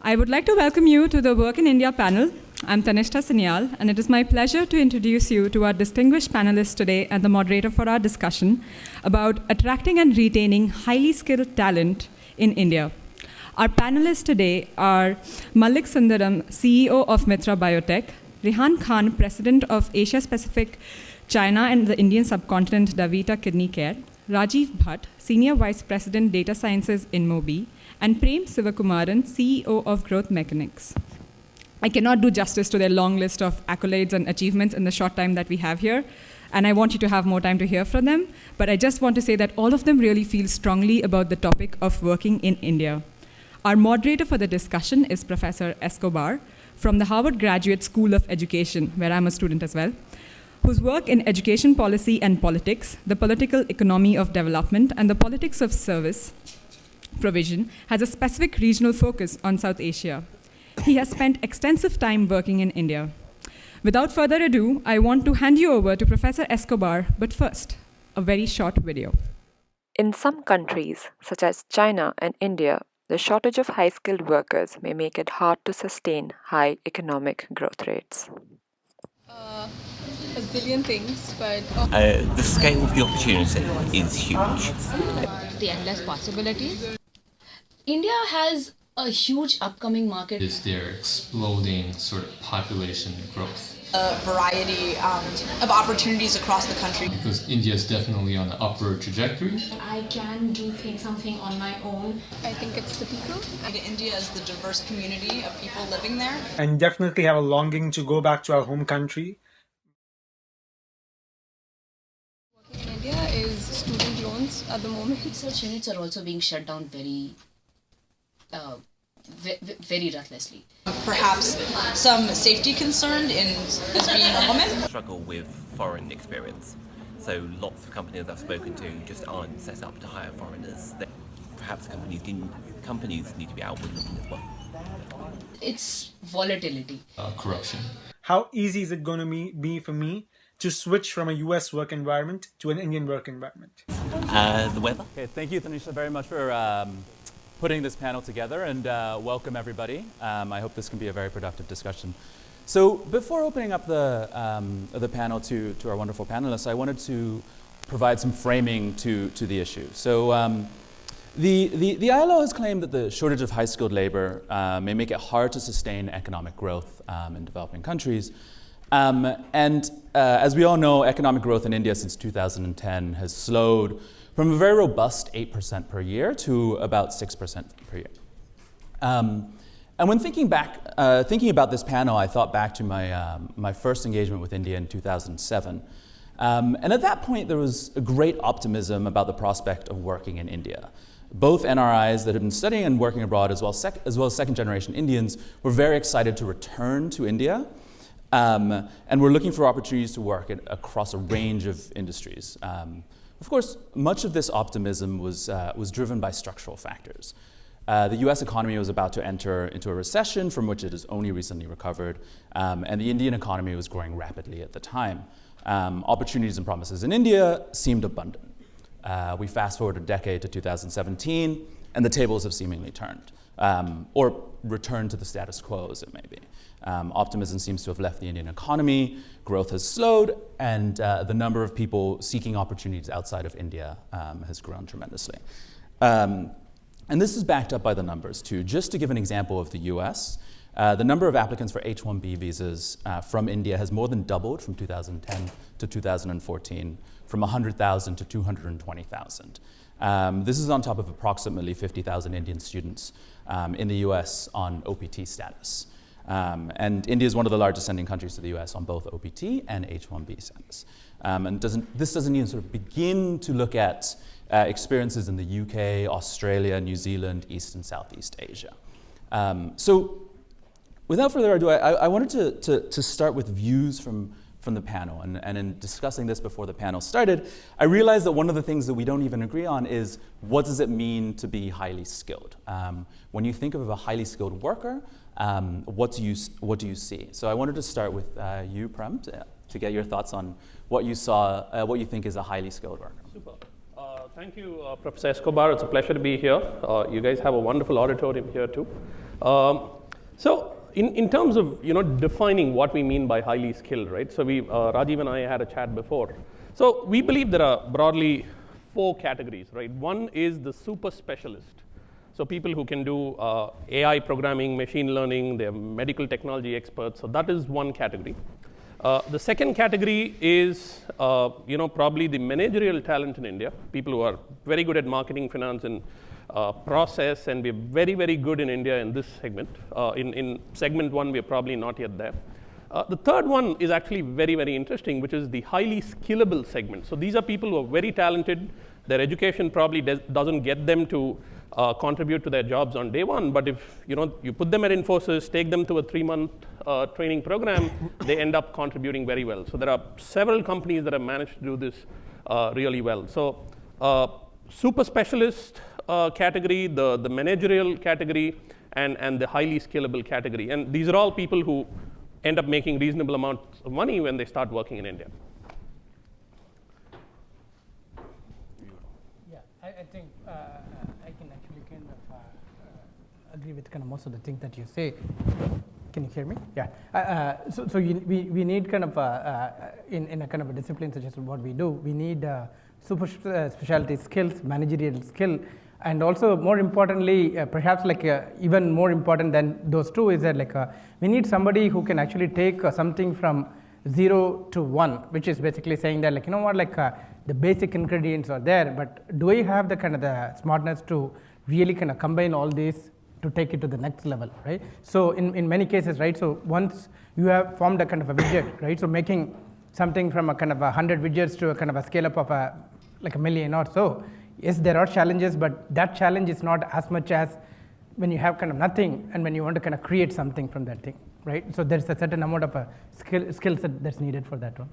I would like to welcome you to the Work in India panel. I'm Tanishta Sanyal, and it is my pleasure to introduce you to our distinguished panelists today and the moderator for our discussion about attracting and retaining highly skilled talent in India. Our panelists today are Malik Sundaram, CEO of Mitra Biotech, Rehan Khan, President of Asia Pacific, China and the Indian subcontinent, Davita Kidney Care, Rajiv Bhatt, Senior Vice President, Data Sciences in Mobi, and Prem Sivakumaran, CEO of Growth Mechanics. I cannot do justice to their long list of accolades and achievements in the short time that we have here, and I want you to have more time to hear from them, but I just want to say that all of them really feel strongly about the topic of working in India. Our moderator for the discussion is Professor Escobar from the Harvard Graduate School of Education, where I'm a student as well, whose work in education policy and politics, the political economy of development, and the politics of service provision has a specific regional focus on South Asia. He has spent extensive time working in India. Without further ado, I want to hand you over to Professor Escobar, but first, a very short video. In some countries, such as China and India, the shortage of high-skilled workers may make it hard to sustain high economic growth rates. A zillion things, but... The scale of the opportunity is huge. The endless possibilities. India has a huge upcoming market. Is their exploding sort of population growth. A variety of opportunities across the country. Because India is definitely on an upward trajectory. I can do something on my own. I think it's the people. India is the diverse community of people living there. And definitely have a longing to go back to our home country. Working in India is student loans at the moment. Research units are also being shut down very ruthlessly. Perhaps some safety concern as being a woman. Struggle with foreign experience. So lots of companies I've spoken to just aren't set up to hire foreigners. Perhaps companies need to be outward looking as well. It's volatility. Corruption. How easy is it going to be for me to switch from a US work environment to an Indian work environment? The weather. Okay, thank you, Tanisha, very much for putting this panel together, and welcome everybody. I hope this can be a very productive discussion. So before opening up the panel to our wonderful panelists, I wanted to provide some framing to the issue. So the ILO has claimed that the shortage of high-skilled labor may make it hard to sustain economic growth in developing countries. As we all know, economic growth in India since 2010 has slowed from a very robust 8% per year to about 6% per year. And when thinking about this panel, I thought back to my first engagement with India in 2007. And at that point, there was a great optimism about the prospect of working in India. Both NRIs that had been studying and working abroad, as well as second-generation Indians, were very excited to return to India. And were looking for opportunities to work across a range of industries. Of course, much of this optimism was driven by structural factors. The US economy was about to enter into a recession from which it has only recently recovered, and the Indian economy was growing rapidly at the time. Opportunities and promises in India seemed abundant. We fast forward a decade to 2017, and the tables have seemingly turned, or returned to the status quo, as it may be. Optimism seems to have left the Indian economy, growth has slowed, and the number of people seeking opportunities outside of India has grown tremendously. And this is backed up by the numbers too. Just to give an example of the US, the number of applicants for H-1B visas from India has more than doubled from 2010 to 2014, from 100,000 to 220,000. This is on top of approximately 50,000 Indian students in the US on OPT status. And India is one of the largest sending countries to the US on both OPT and H-1B status. And this doesn't even sort of begin to look at experiences in the UK, Australia, New Zealand, East and Southeast Asia. So without further ado, I wanted to start with views from the panel. And in discussing this before the panel started, I realized that one of the things that we don't even agree on is what does it mean to be highly skilled? When you think of a highly skilled worker, what do you see? So I wanted to start with you, Prem, to get your thoughts on what you saw, what you think is a highly skilled worker. Super. Thank you, Professor Escobar. It's a pleasure to be here. You guys have a wonderful auditorium here too. So in terms of defining what we mean by highly skilled, right? So Rajiv and I had a chat before. So we believe there are broadly 4 categories, right? One is the super specialist. So people who can do AI programming, machine learning, they're medical technology experts. So that is one category. The second category is probably the managerial talent in India, people who are very good at marketing, finance, and process, and we're very, very good in India in this segment. In segment 1, we're probably not yet there. The third one is actually very, very interesting, which is the highly skillable segment. So these are people who are very talented. Their education probably doesn't get them to contribute to their jobs on day one, but if you put them at Infosys, take them to a 3-month training program, they end up contributing very well. So there are several companies that have managed to do this really well. So super specialist category, the managerial category, and the highly scalable category. And these are all people who end up making reasonable amounts of money when they start working in India. Yeah, I think I can actually kind of agree with kind of most of the things that you say. Can you hear me? Yeah. So we need kind of in a kind of a discipline such as what we do, we need super specialty skills, managerial skill, and also more importantly, perhaps like even more important than those two is that like we need somebody who can actually take something from 0 to 1, which is basically saying that like the basic ingredients are there, but do I have the kind of the smartness to really kind of combine all these to take it to the next level, right? So in many cases, right, so once you have formed a kind of a widget, right, so making something from a kind of 100 widgets to a kind of a scale up of like 1 million or so, yes, there are challenges, but that challenge is not as much as when you have kind of nothing and when you want to kind of create something from that thing, right? So there's a certain amount of a skill set that's needed for that one.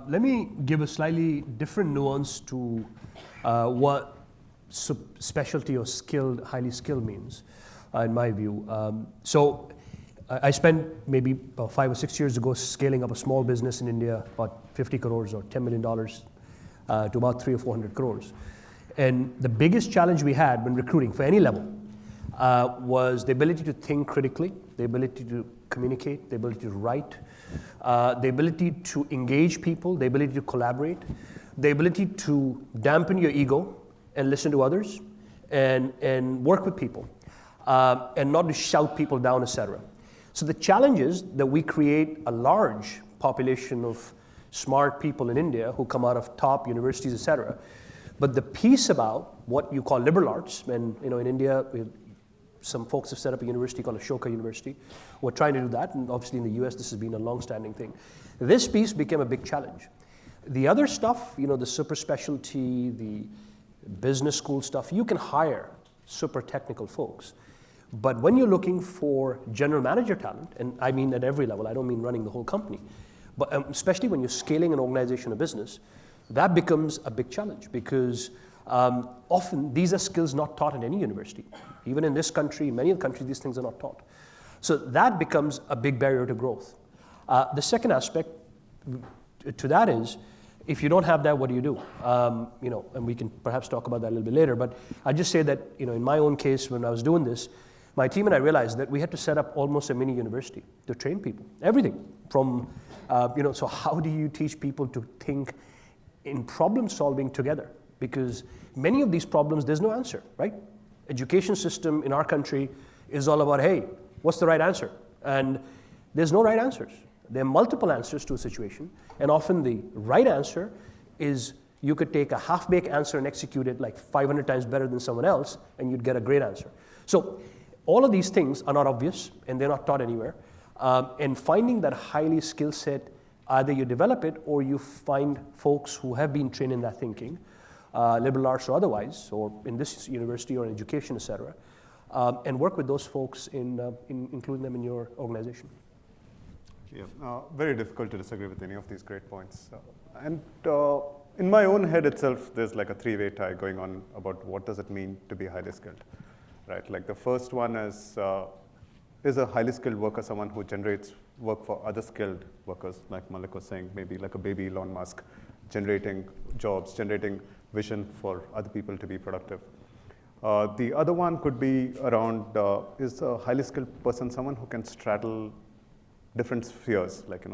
Let me give a slightly different nuance to what specialty or skilled, highly skilled means, in my view. So I spent maybe about 5 or 6 years ago scaling up a small business in India, about 50 crores or $10 million to about 300 or 400 crores. And the biggest challenge we had when recruiting for any level was the ability to think critically, the ability to communicate, the ability to write, the ability to engage people, the ability to collaborate, the ability to dampen your ego and listen to others and work with people and not to shout people down, etc. So the challenge is that we create a large population of smart people in India who come out of top universities, etc. But the piece about what you call liberal arts, and in India, some folks have set up a university called Ashoka University. We're trying to do that, and obviously in the US, this has been a long-standing thing. This piece became a big challenge. The other stuff, the super specialty, the business school stuff, you can hire super technical folks. But when you're looking for general manager talent, and I mean at every level, I don't mean running the whole company, but especially when you're scaling an organization or business, that becomes a big challenge because often these are skills not taught in any university. Even in this country, many of the countries, these things are not taught. So that becomes a big barrier to growth. The second aspect to that is, if you don't have that, what do you do? And we can perhaps talk about that a little bit later, but I just say that in my own case, when I was doing this, my team and I realized that we had to set up almost a mini university to train people. Everything from, so how do you teach people to think in problem solving together? Because many of these problems, there's no answer, right? Education system in our country is all about, hey, what's the right answer? And there's no right answers. There are multiple answers to a situation, and often the right answer is you could take a half-baked answer and execute it like 500 times better than someone else, and you'd get a great answer. So all of these things are not obvious, and they're not taught anywhere. And finding that highly skill set, either you develop it or you find folks who have been trained in that thinking, liberal arts or otherwise, or in this university or in education, etc., and work with those folks in including them in your organization. Yeah, very difficult to disagree with any of these great points. And in my own head itself, there's like a three-way tie going on about what does it mean to be highly skilled, right? Like the first one is a highly skilled worker someone who generates work for other skilled workers, like Malik was saying, maybe like a baby Elon Musk, generating jobs, generating vision for other people to be productive. The other one could be around, is a highly skilled person someone who can straddle different spheres, like,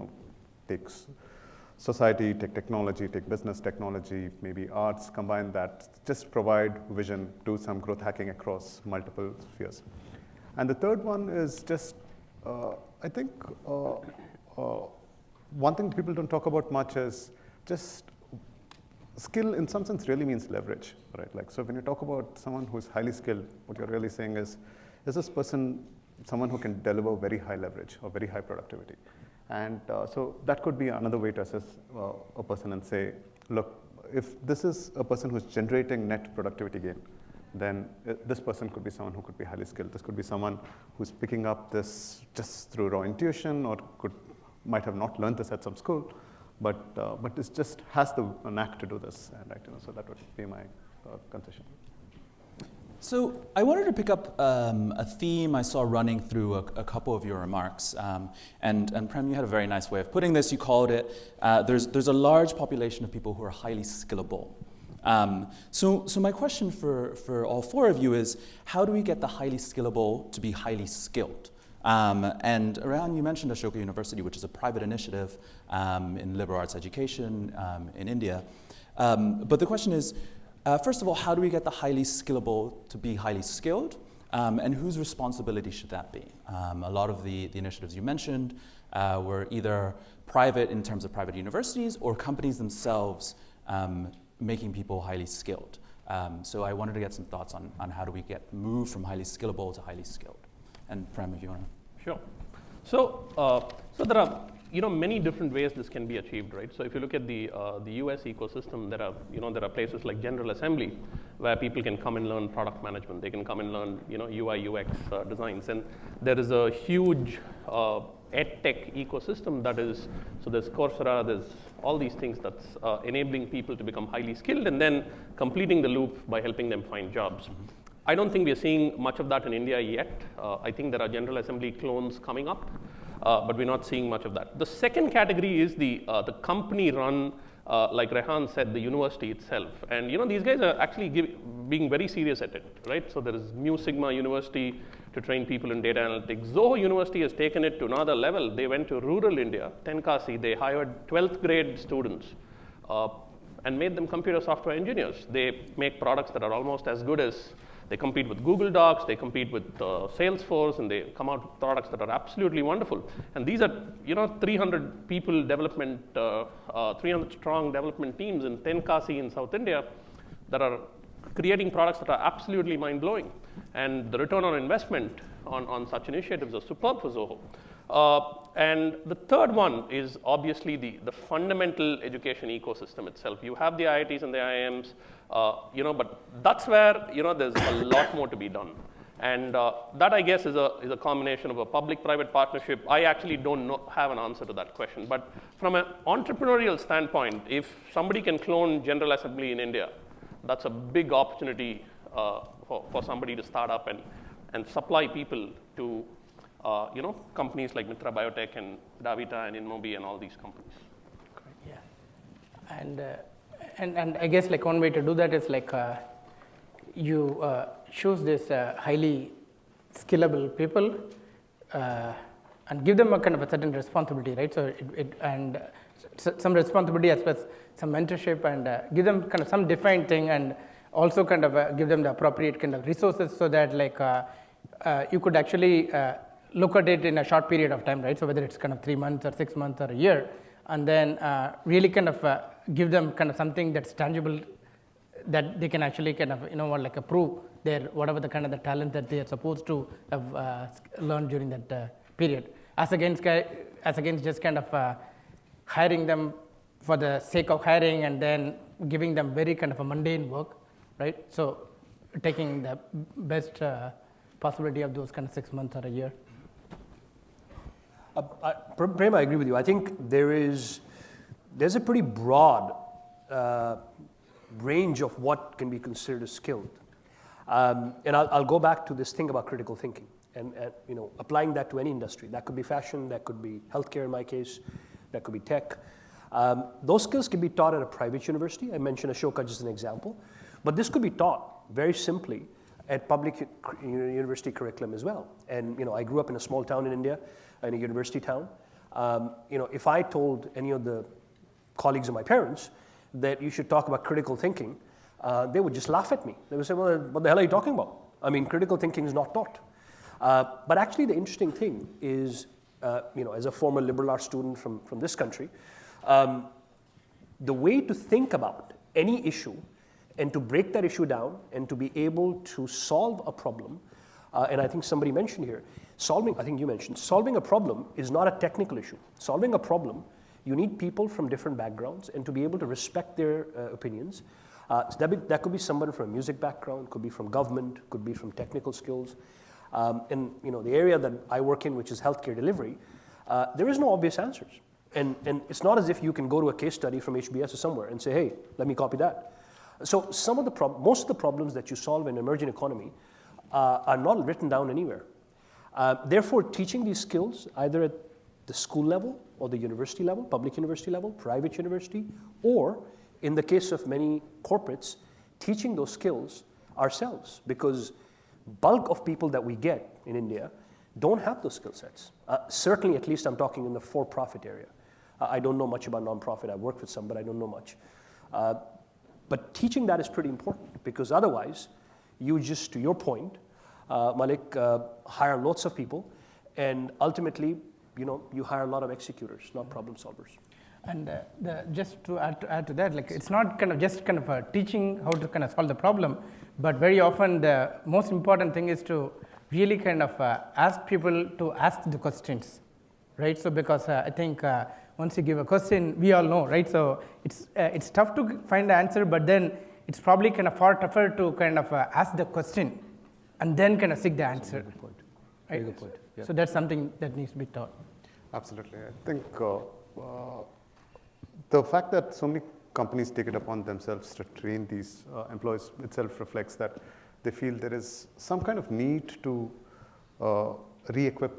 take society, take technology, take business technology, maybe arts, combine that, just provide vision, do some growth hacking across multiple spheres. And the third one is just, I think, one thing people don't talk about much is just skill in some sense really means leverage, right? Like, so when you talk about someone who's highly skilled, what you're really saying is this person someone who can deliver very high leverage or very high productivity? And so that could be another way to assess a person and say, look, if this is a person who's generating net productivity gain, then this person could be someone who could be highly skilled. This could be someone who's picking up this just through raw intuition, or might have not learned this at some school, but it just has the knack to do this. And so that would be my concession. So I wanted to pick up a theme I saw running through a couple of your remarks. And Prem, you had a very nice way of putting this. You called it, there's a large population of people who are highly skillable. So my question for all four of you is, how do we get the highly skillable to be highly skilled? And around, you mentioned Ashoka University, which is a private initiative in liberal arts education in India. But the question is, first of all, how do we get the highly skillable to be highly skilled? And whose responsibility should that be? A lot of the initiatives you mentioned were either private in terms of private universities or companies themselves making people highly skilled. So I wanted to get some thoughts on how do we move from highly skillable to highly skilled. And Prem, if you want to. Sure. So there are many different ways this can be achieved, right? So if you look at the US ecosystem, there are places like General Assembly where people can come and learn product management. They can come and learn UI UX designs, and there is a huge edtech ecosystem that is. So there's Coursera, there's all these things that's enabling people to become highly skilled and then completing the loop by helping them find jobs. I don't think we are seeing much of that in India yet. I think there are General Assembly clones coming up, but we're not seeing much of that. The second category is the company-run, like Rehan said, the university itself. And these guys are actually being very serious at it, right? So there is Mu Sigma University to train people in data analytics. Zoho University has taken it to another level. They went to rural India, Tenkasi. They hired 12th grade students and made them computer software engineers. They make products that are almost as good as. They compete with Google Docs, they compete with Salesforce, and they come out with products that are absolutely wonderful. And these are, 300 people development, 300 strong development teams in Tenkasi in South India that are creating products that are absolutely mind-blowing. And the return on investment on such initiatives are superb for Zoho. And the third one is obviously the fundamental education ecosystem itself. You have the IITs and the IIMs, but that's where there's a lot more to be done. And that, I guess, is a combination of a public-private partnership. I actually don't have an answer to that question. But from an entrepreneurial standpoint, if somebody can clone General Assembly in India, that's a big opportunity for somebody to start up and supply people to companies like Mitra Biotech and Davita and Inmobi and all these companies. Yeah, and I guess like one way to do that is like you choose this highly skillable people and give them a kind of a certain responsibility, right? So some responsibility as well as some mentorship, and give them kind of some defined thing, and also kind of give them the appropriate kind of resources so that like you could actually look at it in a short period of time, right? So whether it's kind of 3 months or 6 months or a year, and then really kind of give them kind of something that's tangible that they can actually kind of like approve their whatever the kind of the talent that they are supposed to have learned during that period, as against just kind of hiring them for the sake of hiring and then giving them very kind of a mundane work, right? So taking the best possibility of those kind of 6 months or a year. Prem, I agree with you. I think there's a pretty broad range of what can be considered as skilled. And I'll go back to this thing about critical thinking and applying that to any industry. That could be fashion, that could be healthcare in my case, that could be tech. Those skills can be taught at a private university. I mentioned Ashoka just as an example. But this could be taught very simply at public university curriculum as well. And I grew up in a small town in India, in a university town. If I told any of the colleagues of my parents that you should talk about critical thinking, they would just laugh at me. They would say, well, what the hell are you talking about? I mean, critical thinking is not taught. But actually, the interesting thing is, as a former liberal arts student from this country, the way to think about any issue and to break that issue down and to be able to solve a problem, and I think somebody mentioned here, I think you mentioned, solving a problem is not a technical issue. Solving a problem, you need people from different backgrounds and to be able to respect their opinions. So that could be someone from a music background, could be from government, could be from technical skills. And the area that I work in, which is healthcare delivery, there is no obvious answers. And it's not as if you can go to a case study from HBS or somewhere and say, hey, let me copy that. So most of the problems that you solve in emerging economy are not written down anywhere. Therefore, teaching these skills either at the school level or the university level, public university level, private university, or in the case of many corporates, teaching those skills ourselves, because bulk of people that we get in India don't have those skill sets. Certainly, at least I'm talking in the for-profit area. I don't know much about nonprofit. I work with some, but I don't know much. But teaching that is pretty important, because otherwise, you just, to your point, Malik, hire lots of people, and ultimately, you hire a lot of executors, not problem solvers. And just to add to that, like, it's not just teaching how to solve the problem, but very often the most important thing is to really ask people to ask the questions, right? So because I think once you give a question, we all know, right? So it's tough to find the answer, but then it's probably far tougher to ask the question and then seek the answer. Very good point. Right? Very good point. Yeah. So that's something that needs to be taught. Absolutely. I think the fact that so many companies take it upon themselves to train these employees itself reflects that they feel there is some kind of need to re-equip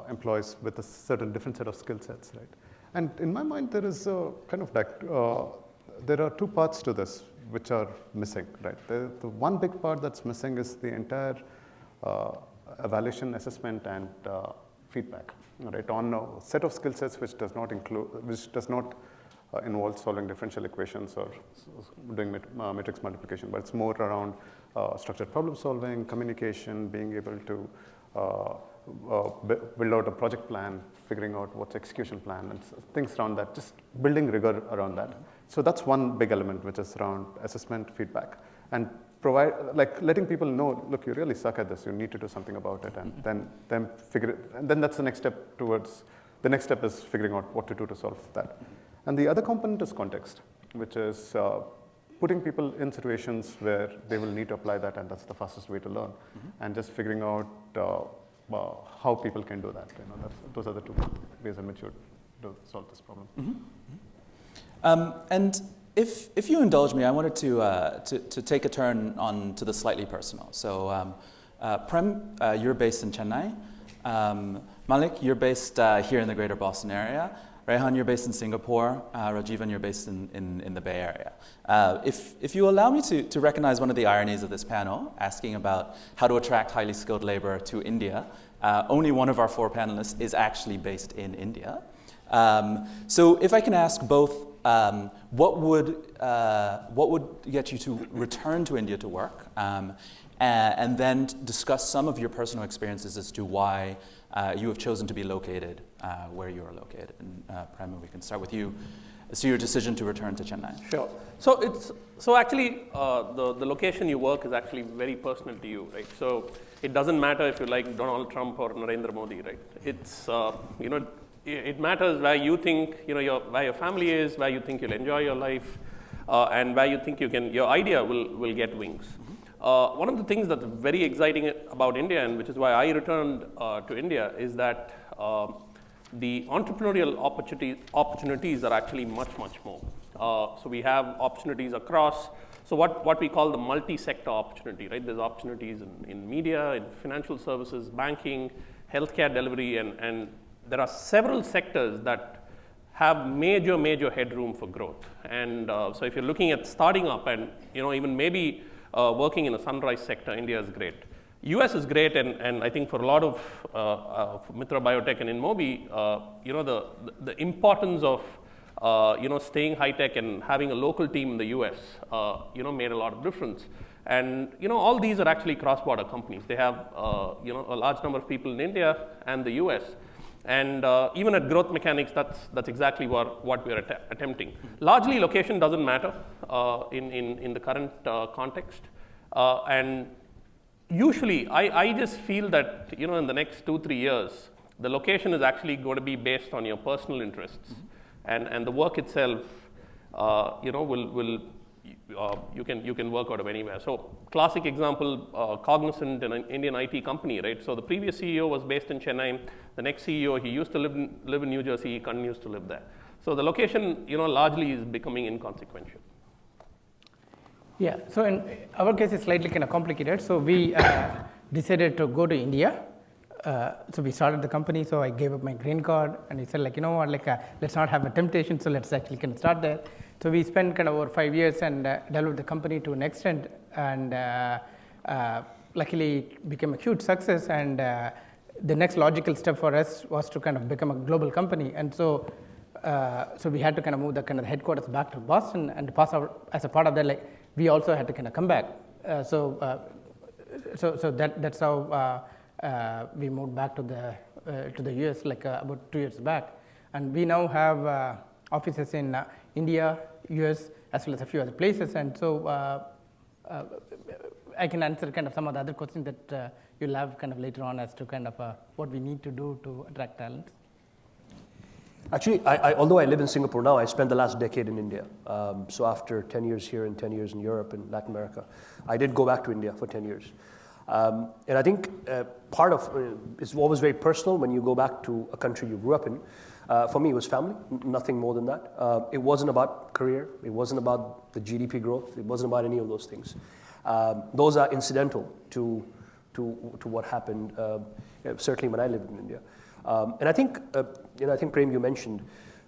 employees with a certain different set of skill sets, right? And in my mind, there is a there are two parts to this which are missing, right? The one big part that's missing is the entire evaluation, assessment, and feedback, right? On a set of skill sets which does not involve solving differential equations or doing matrix multiplication, but it's more around structured problem solving, communication, being able to build out a project plan, figuring out what's execution plan, and things around that, just building rigor around that. So that's one big element, which is around assessment, feedback, and letting people know, look, you really suck at this, you need to do something about it, and then figure it, and then that's the next step towards, the next step is figuring out what to do to solve that. And the other component is context, which is putting people in situations where they will need to apply that, and that's the fastest way to learn, and just figuring out how people can do that. Those are the two ways in which you would solve this problem. And if you indulge me, I wanted to take a turn on to the slightly personal. So Prem, you're based in Chennai. Malik, you're based here in the greater Boston area. Rehan, you're based in Singapore. Rajivan, you're based in the Bay Area. If you allow me to recognize one of the ironies of this panel, asking about how to attract highly skilled labor to India, only one of our four panelists is actually based in India. So if I can ask both, what would get you to return to India to work, and then discuss some of your personal experiences as to why you have chosen to be located where you are located. And Prem, we can start with you. So your decision to return to Chennai. Sure. So actually, the location you work is actually very personal to you, right? So it doesn't matter if you like Donald Trump or Narendra Modi, right? It's it matters where you think where your family is, where you think you'll enjoy your life, and where you think your idea will get wings. One of the things that's very exciting about India, and which is why I returned to India, is that the entrepreneurial opportunities are actually much more. So we have opportunities across. So what we call the multi-sector opportunity, right? There's opportunities in media, in financial services, banking, healthcare delivery, and there are several sectors that have major headroom for growth. And so if you're looking at starting up and even maybe working in a sunrise sector, India is great. US is great, and I think for a lot of Mitra Biotech and Inmobi, the importance of staying high tech and having a local team in the US, made a lot of difference. And all these are actually cross-border companies. They have a large number of people in India and the US. And even at Growth Mechanics, that's exactly what we are attempting. Largely, location doesn't matter in the current context. And usually, I just feel that in the next 2-3 years, the location is actually going to be based on your personal interests, and the work itself, you can work out of anywhere. So, classic example, Cognizant, an Indian IT company, right? So the previous CEO was based in Chennai. The next CEO, he used to live in New Jersey. He continues to live there. So the location, largely is becoming inconsequential. Yeah, so in our case, it's slightly kind of complicated. So we decided to go to India. So we started the company. So I gave up my green card, and he said, let's not have a temptation. So let's actually kind of start there. So we spent kind of over 5 years and developed the company to an extent, and luckily it became a huge success. And the next logical step for us was to kind of become a global company. And so we had to kind of move the kind of headquarters back to Boston, and as a part of that, we also had to kind of come back. So that's how we moved back to the US about 2 years back, and we now have offices in India, US, as well as a few other places. And so I can answer kind of some of the other questions that you'll have kind of later on as to kind of what we need to do to attract talent. Actually, although I live in Singapore now, I spent the last decade in India. So after 10 years here and 10 years in Europe and Latin America, I did go back to India for 10 years. And I think part of it's always very personal when you go back to a country you grew up in. For me, it was family, nothing more than that. It wasn't about career. It wasn't about the GDP growth. It wasn't about any of those things. Those are incidental to what happened, certainly when I lived in India. And I think, I think Prem, you mentioned,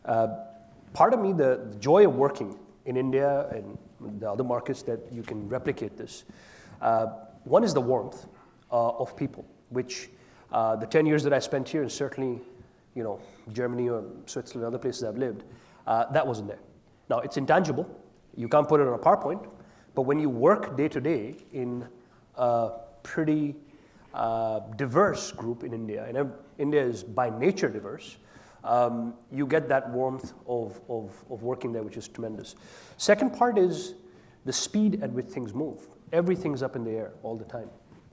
part of me, the joy of working in India and the other markets that you can replicate this. One is the warmth of people, which the 10 years that I spent here, and certainly, Germany or Switzerland, other places I've lived, that wasn't there. Now, it's intangible. You can't put it on a PowerPoint, but when you work day to day in a pretty diverse group in India, and India is by nature diverse, you get that warmth of working there, which is tremendous. Second part is the speed at which things move. Everything's up in the air all the time.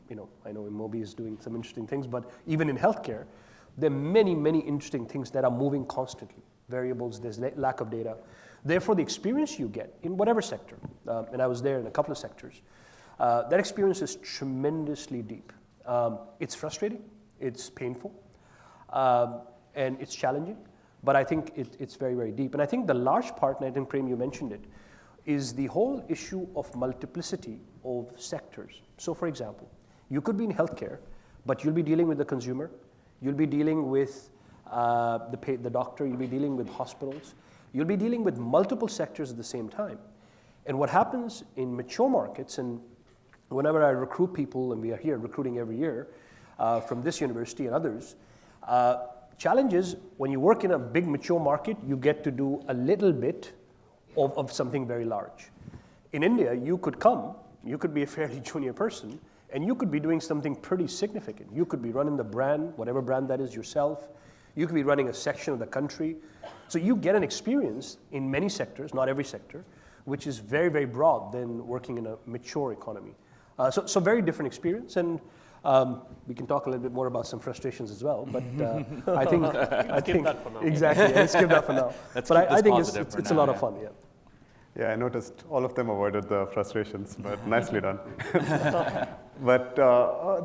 I know Inmobi is doing some interesting things, but even in healthcare, there are many, many interesting things that are moving constantly. Variables, there's lack of data. Therefore, the experience you get in whatever sector, and I was there in a couple of sectors, that experience is tremendously deep. It's frustrating, it's painful, and it's challenging, but I think it's very, very deep. And I think the large part, and I think Prem, you mentioned it, is the whole issue of multiplicity of sectors. So for example, you could be in healthcare, but you'll be dealing with the consumer, you'll be dealing with the doctor, you'll be dealing with hospitals, you'll be dealing with multiple sectors at the same time. And what happens in mature markets, and whenever I recruit people, and we are here recruiting every year from this university and others, challenge is when you work in a big mature market, you get to do a little bit of something very large. In India, you could be a fairly junior person, and you could be doing something pretty significant. You could be running the brand, whatever brand that is yourself. You could be running a section of the country. So you get an experience in many sectors, not every sector, which is very, very broad than working in a mature economy. So very different experience, and we can talk a little bit more about some frustrations as well. But I think that for now. Exactly. Let's skip that for now. But I think it's a lot of fun. Yeah. Yeah, I noticed all of them avoided the frustrations, but nicely done. But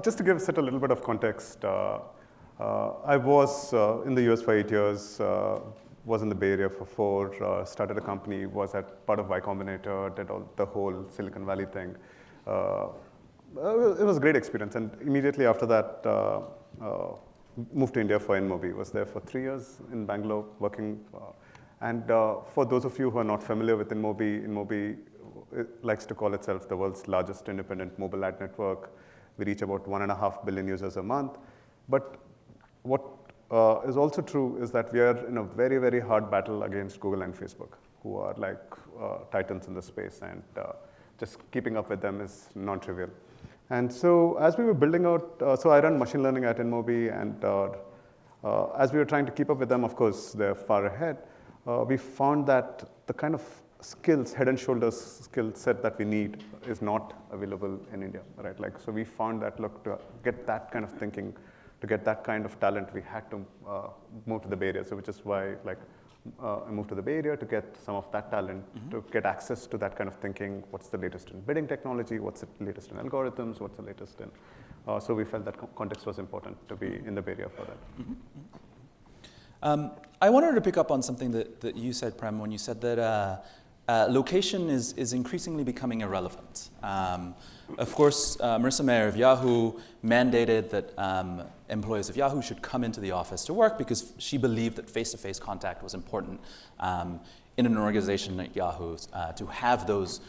just to set a little bit of context, I was in the US for 8 years, was in the Bay Area for 4, started a company, was at part of Y Combinator, did the whole Silicon Valley thing. It was a great experience, and immediately after that, moved to India for Inmobi. Was there for 3 years in Bangalore working. And for those of you who are not familiar with Inmobi, Inmobi likes to call itself the world's largest independent mobile ad network. We reach about 1.5 billion users a month. But what is also true is that we are in a very, very hard battle against Google and Facebook, who are like titans in the space, and just keeping up with them is non-trivial. And so as we were building out, so I run machine learning at InMobi, and as we were trying to keep up with them, of course, they're far ahead. We found that the kind of skills, head and shoulders skill set that we need is not available in India, right? Like, so we found that, look, to get that kind of thinking, to get that kind of talent, we had to move to the Bay Area. So which is why, like, I moved to the Bay Area to get some of that talent, to get access to that kind of thinking. What's the latest in bidding technology? What's the latest in algorithms? What's the latest in? So we felt that context was important to be in the Bay Area for that. I wanted to pick up on something that you said, Prem, when you said that location is increasingly becoming irrelevant. Of course, Marissa Mayer of Yahoo mandated that employees of Yahoo should come into the office to work because she believed that face-to-face contact was important in an organization like Yahoo to have those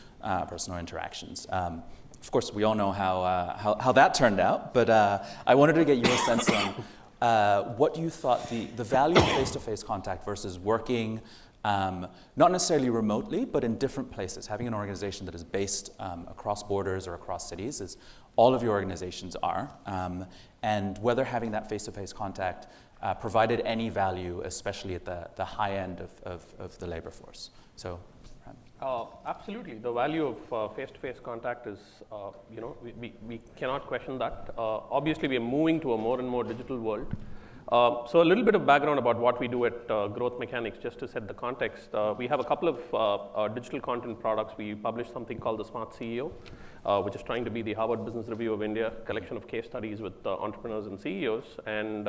personal interactions. Of course, we all know how that turned out, but I wanted to get your sense on what you thought the value of face-to-face contact versus working not necessarily remotely, but in different places, having an organization that is based across borders or across cities, as all of your organizations are, and whether having that face-to-face contact provided any value, especially at the high end of the labor force. So, absolutely, the value of face-to-face contact is, we cannot question that. Obviously, we are moving to a more and more digital world. So a little bit of background about what we do at Growth Mechanics, just to set the context. We have a couple of digital content products. We publish something called the Smart CEO, which is trying to be the Harvard Business Review of India, collection of case studies with entrepreneurs and CEOs. And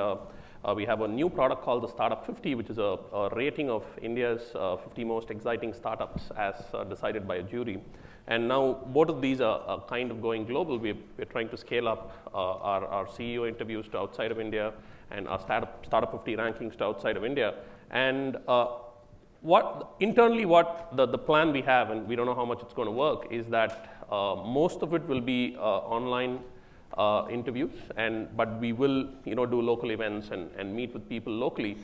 we have a new product called the Startup 50, which is a rating of India's 50 most exciting startups as decided by a jury. And now both of these are kind of going global. We're trying to scale up our CEO interviews to outside of India, and our Startup 50 rankings to outside of India. And internally what the plan we have, and we don't know how much it's going to work, is that most of it will be online interviews, but we will do local events and meet with people locally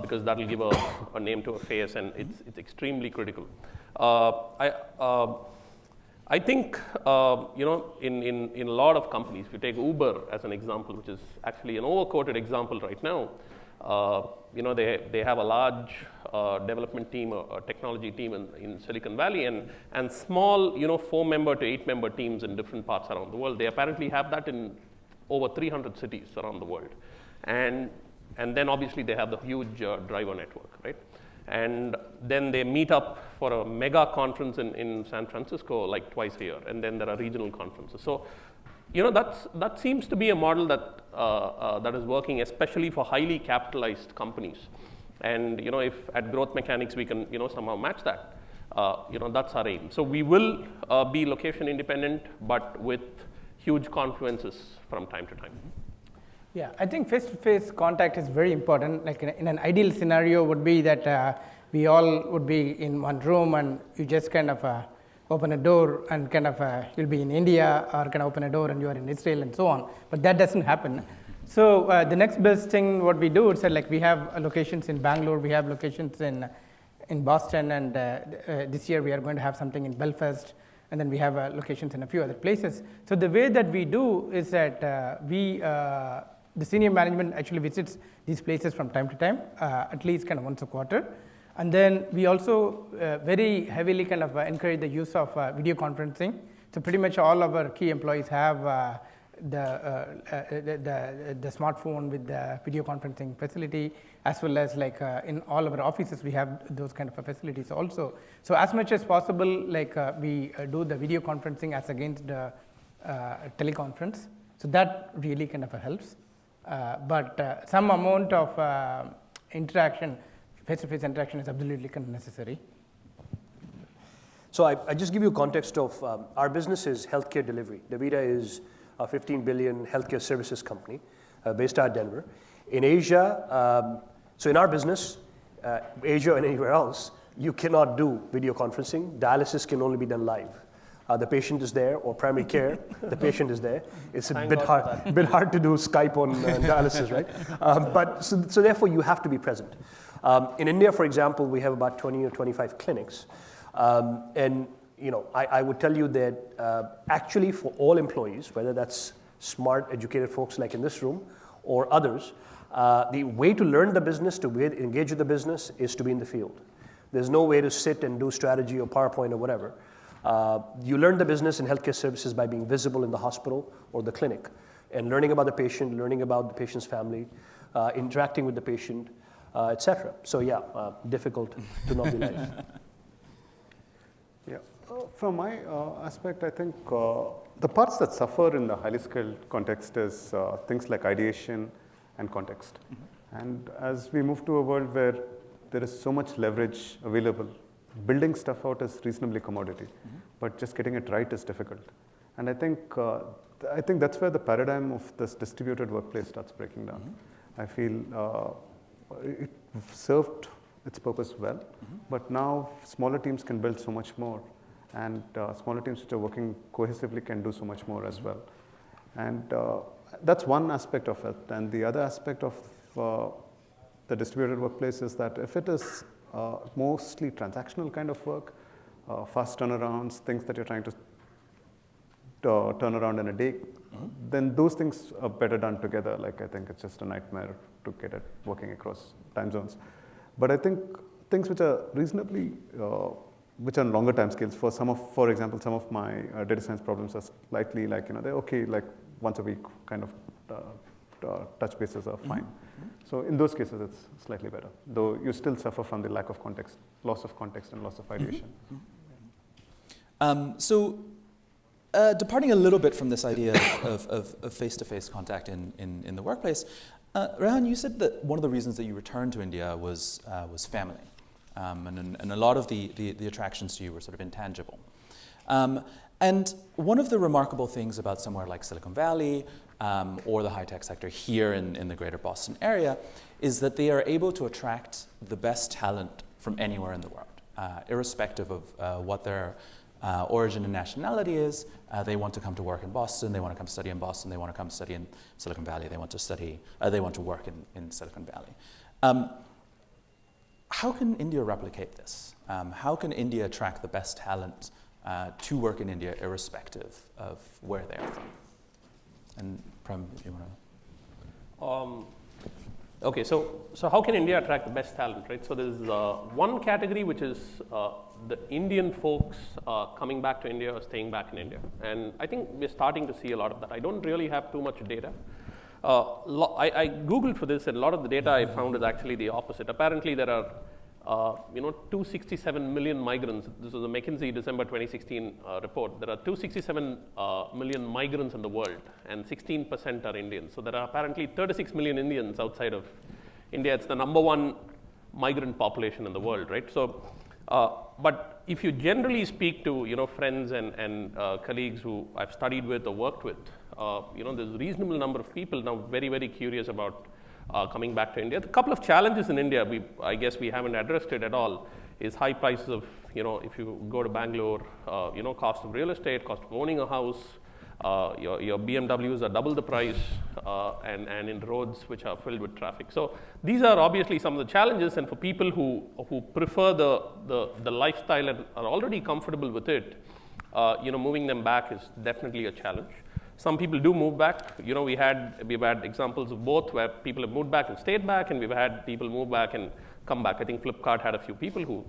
because that will give a name to a face, and it's extremely critical. I think in a lot of companies, if you take Uber as an example, which is actually an overquoted example right now, they have a large development team, a technology team in Silicon Valley, and small 4-member to 8-member teams in different parts around the world. They apparently have that in over 300 cities around the world, and then obviously they have the huge driver network, right? And then they meet up for a mega conference in San Francisco like twice a year, and then there are regional conferences. So, that seems to be a model that is working, especially for highly capitalized companies. And if at Growth Mechanics we can somehow match that, that's our aim. So we will be location independent, but with huge confluences from time to time. Yeah, I think face-to-face contact is very important. Like in an ideal scenario would be that we all would be in one room and you just kind of open a door and kind of you'll be in India, or kind of open a door and you are in Israel and so on. But that doesn't happen. So the next best thing what we do is that, like, we have locations in Bangalore, we have locations in Boston, and this year we are going to have something in Belfast, and then we have locations in a few other places. So the way that we do is that the senior management actually visits these places from time to time, at least kind of once a quarter. And then we also very heavily kind of encourage the use of video conferencing. So pretty much all of our key employees have the smartphone with the video conferencing facility, as well as like in all of our offices we have those kind of facilities also. So as much as possible, like we do the video conferencing as against the teleconference. So that really kind of helps. But some amount of interaction, face-to-face interaction, is absolutely kind of necessary. So I just give you context of our business is healthcare delivery. DaVita is a $15 billion healthcare services company based out of Denver. In Asia, so in our business, Asia and anywhere else, you cannot do video conferencing. Dialysis can only be done live. the patient is there, or primary care, the patient is there. It's a Thank bit God for hard, bit hard to do Skype on dialysis, right? But so therefore you have to be present. In India, for example, we have about 20 or 25 clinics, and I would tell you that actually for all employees, whether that's smart, educated folks like in this room or others, the way to learn the business, to engage with the business, is to be in the field. There's no way to sit and do strategy or PowerPoint or whatever. You learn the business in healthcare services by being visible in the hospital or the clinic and learning about the patient, learning about the patient's family, interacting with the patient, etc. So yeah, difficult to not be live. Yeah, from my aspect, I think the parts that suffer in the highly skilled context is things like ideation and context. And as we move to a world where there is so much leverage available, building stuff out is reasonably commodity, but just getting it right is difficult. And I think that's where the paradigm of this distributed workplace starts breaking down. I feel it served its purpose well, but now smaller teams can build so much more, and smaller teams which are working cohesively can do so much more as well. And that's one aspect of it. And the other aspect of the distributed workplace is that if it is mostly transactional kind of work, fast turnarounds, things that you're trying to turn around in a day, then those things are better done together. Like, I think it's just a nightmare to get it working across time zones. But I think things which are reasonably, which are longer time scales, for example, some of my data science problems are slightly like, they're okay, like once a week kind of touch bases are fine. So in those cases, it's slightly better, though you still suffer from the lack of context, loss of context and loss of ideation. Departing a little bit from this idea of face-to-face contact in the workplace, Rehan, you said that one of the reasons that you returned to India was family, and a lot of the attractions to you were sort of intangible. And one of the remarkable things about somewhere like Silicon Valley or the high-tech sector here in the greater Boston area is that they are able to attract the best talent from anywhere in the world, irrespective of what their origin and nationality is. They want to come to work in Boston, they want to come study in Boston, they want to come study in Silicon Valley, they want to work in Silicon Valley. How can India replicate this? How can India attract the best talent to work in India irrespective of where they are from? And Prem, if you want to. Okay, so how can India attract the best talent, right? So there's one category which is the Indian folks coming back to India or staying back in India. And I think we're starting to see a lot of that. I don't really have too much data. I Googled for this, and a lot of the data I found is actually the opposite. Apparently there are 267 million migrants. This was a McKinsey December 2016 report. There are 267 million migrants in the world, and 16% are Indians. So there are apparently 36 million Indians outside of India. It's the #1 migrant population in the world, right? So, but if you generally speak to friends and colleagues who I've studied with or worked with, there's a reasonable number of people now very, very curious about coming back to India. A couple of challenges in India, I guess we haven't addressed it at all, is high prices of, if you go to Bangalore, cost of real estate, cost of owning a house, your BMWs are double the price, and in roads which are filled with traffic. So these are obviously some of the challenges, and for people who prefer the lifestyle and are already comfortable with it, moving them back is definitely a challenge. Some people do move back. We've had examples of both where people have moved back and stayed back, and we've had people move back and come back. I think Flipkart had a few people who,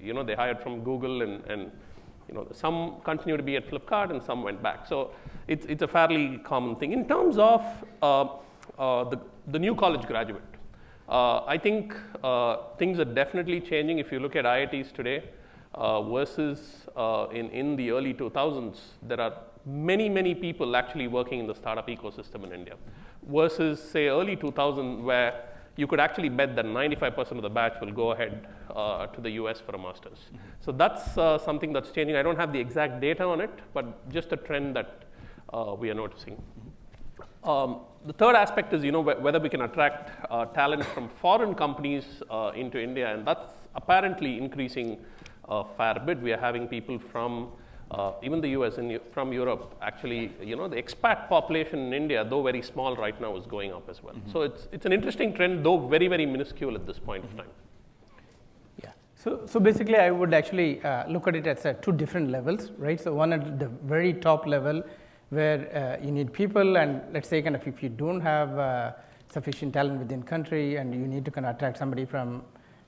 they hired from Google, and some continue to be at Flipkart and some went back. So it's a fairly common thing. In terms of the new college graduate, I think things are definitely changing. If you look at IITs today versus in the early 2000s, there are many people actually working in the startup ecosystem in India, versus say early 2000, where you could actually bet that 95% of the batch will go ahead to the US for a master's. So that's something that's changing. I don't have the exact data on it, but just a trend that we are noticing. The third aspect is whether we can attract talent from foreign companies into India, and that's apparently increasing a fair bit. We are having people from Even the US from Europe, actually, the expat population in India, though very small right now, is going up as well. So it's an interesting trend, though very, very minuscule at this point of time. Yeah. So basically, I would actually look at it as two different levels, right? So one at the very top level, where you need people, and let's say kind of if you don't have sufficient talent within country, and you need to kind of attract somebody from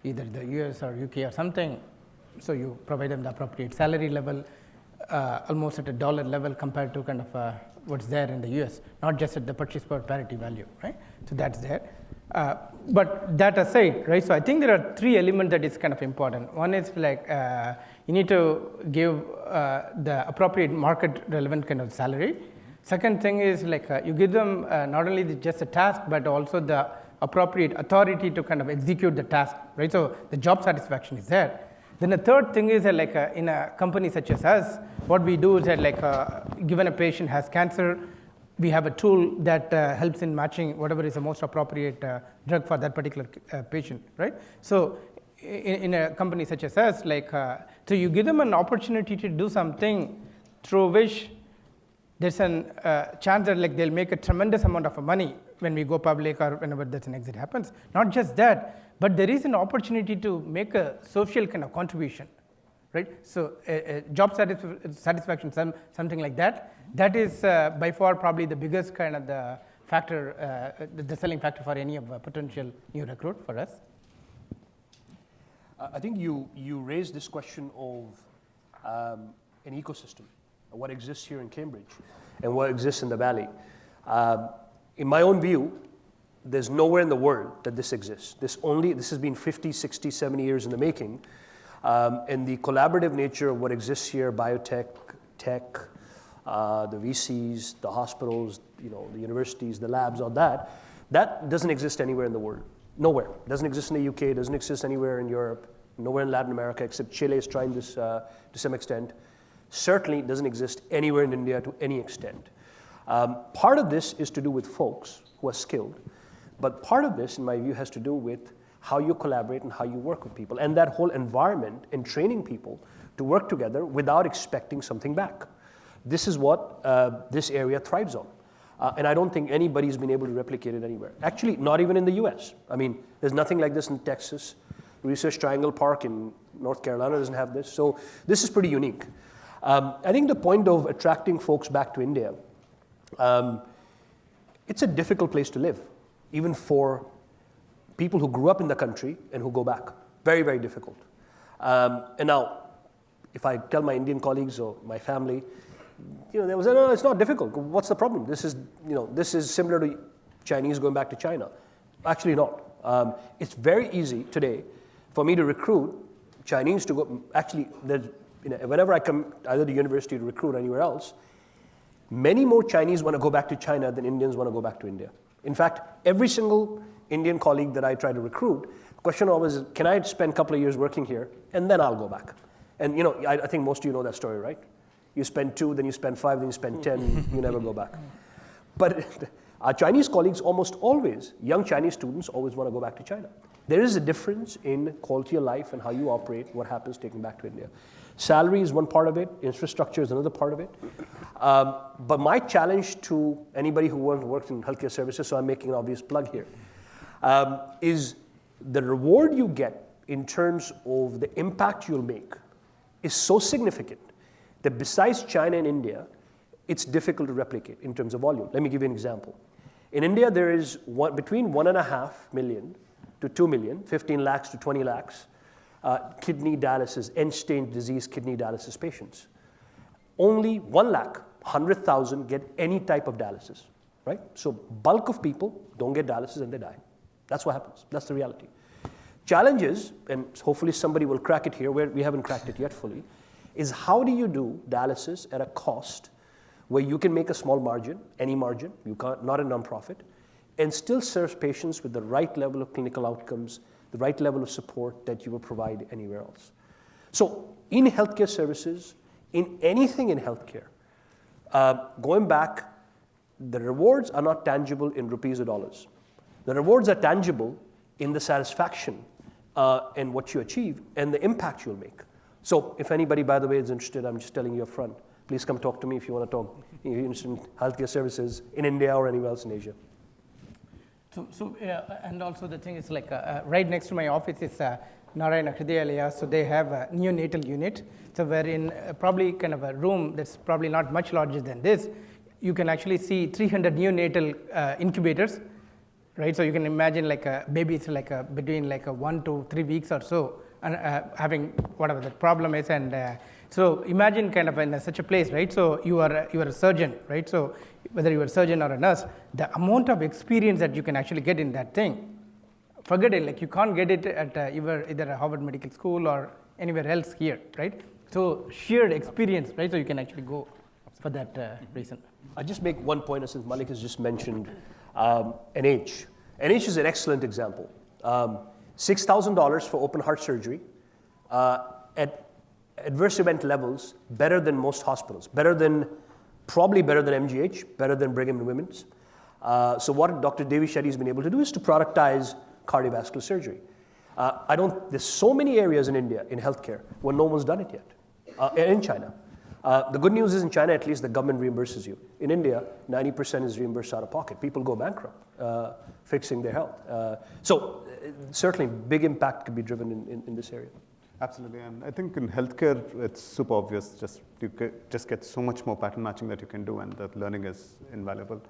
either the US or UK or something, so you provide them the appropriate salary level, almost at a dollar level compared to kind of what's there in the US, not just at the purchase power parity value, right? So that's there. But that aside, right, so I think there are three elements that is kind of important. One is like you need to give the appropriate market relevant kind of salary. Second thing is like you give them not only just a task, but also the appropriate authority to kind of execute the task, right? So the job satisfaction is there. Then the third thing is that like in a company such as us, what we do is that like given a patient has cancer, we have a tool that helps in matching whatever is the most appropriate drug for that particular patient, right? So in a company such as us, like so you give them an opportunity to do something through which there's a chance that like they'll make a tremendous amount of money when we go public or whenever there's an exit happens. Not just that, but there is an opportunity to make a social kind of contribution, right? So job satisfaction, something like that, that is by far probably the biggest kind of the factor, the selling factor for any of a potential new recruit for us. I think you raised this question of an ecosystem, what exists here in Cambridge and what exists in the Valley. In my own view, there's nowhere in the world that this exists. This has been 50, 60, 70 years in the making. And the collaborative nature of what exists here, biotech, tech, the VCs, the hospitals, the universities, the labs, all that doesn't exist anywhere in the world. Nowhere. It doesn't exist in the UK, it doesn't exist anywhere in Europe, nowhere in Latin America, except Chile is trying this to some extent. Certainly doesn't exist anywhere in India to any extent. Part of this is to do with folks who are skilled, but part of this, in my view, has to do with how you collaborate and how you work with people, and that whole environment and training people to work together without expecting something back. This is what this area thrives on. And I don't think anybody's been able to replicate it anywhere. Actually, not even in the US. I mean, there's nothing like this in Texas. Research Triangle Park in North Carolina doesn't have this. So this is pretty unique. I think the point of attracting folks back to India, it's a difficult place to live, even for people who grew up in the country and who go back. Very, very difficult. And now, if I tell my Indian colleagues or my family, they will say, no, it's not difficult. What's the problem? This is similar to Chinese going back to China. Actually not. It's very easy today for me to recruit Chinese to go. Actually, whenever I come either to university to recruit or anywhere else, many more Chinese want to go back to China than Indians want to go back to India. In fact, every single Indian colleague that I try to recruit, the question always is, can I spend a couple of years working here and then I'll go back? And I think most of you know that story, right? You spend 2, then you spend 5, then you spend 10, you never go back. But our Chinese colleagues almost always, young Chinese students always want to go back to China. There is a difference in quality of life and how you operate, what happens taken back to India. Salary is one part of it, infrastructure is another part of it. But my challenge to anybody who works in healthcare services, so I'm making an obvious plug here, is the reward you get in terms of the impact you'll make is so significant that besides China and India, it's difficult to replicate in terms of volume. Let me give you an example. In India, there is between 1.5 million to 2 million, 15 lakhs to 20 lakhs, kidney dialysis, end-stage disease kidney dialysis patients. Only 1 lakh, 100,000 get any type of dialysis, right? So bulk of people don't get dialysis and they die. That's what happens. That's the reality. Challenge is, and hopefully somebody will crack it here, where we haven't cracked it yet fully, is how do you do dialysis at a cost where you can make a small margin, any margin, you can't, not a nonprofit, and still serve patients with the right level of clinical outcomes, the right level of support that you will provide anywhere else. So in healthcare services, in anything in healthcare, going back, the rewards are not tangible in rupees or dollars. The rewards are tangible in the satisfaction and what you achieve and the impact you'll make. So if anybody, by the way, is interested, I'm just telling you up front, please come talk to me if you want to talk, if you're interested in healthcare services in India or anywhere else in Asia. So and also the thing is like right next to my office is Narayana Hridayalaya, so they have a neonatal unit. So we're in probably kind of a room that's probably not much larger than this. You can actually see 300 neonatal incubators, right? So you can imagine like babies like between like 1 to 3 weeks or so, and having whatever the problem is. And so imagine kind of in such a place, right? So you are a surgeon, right? So whether you are a surgeon or a nurse, the amount of experience that you can actually get in that thing, forget it, like you can't get it at either a Harvard Medical School or anywhere else here, right? So shared experience, right? So you can actually go for that reason. I'll just make one point, since Malik has just mentioned NH. NH is an excellent example. $6,000 for open heart surgery at adverse event levels, better than most hospitals, probably better than MGH, better than Brigham and Women's. So what Dr. Devi Shetty has been able to do is to productize cardiovascular surgery. There's so many areas in India in healthcare where no one's done it yet, in China. The good news is in China, at least the government reimburses you. In India, 90% is reimbursed out of pocket. People go bankrupt fixing their health. So certainly big impact could be driven in this area. Absolutely, and I think in healthcare, it's super obvious. You just get so much more pattern matching that you can do, and that learning is invaluable.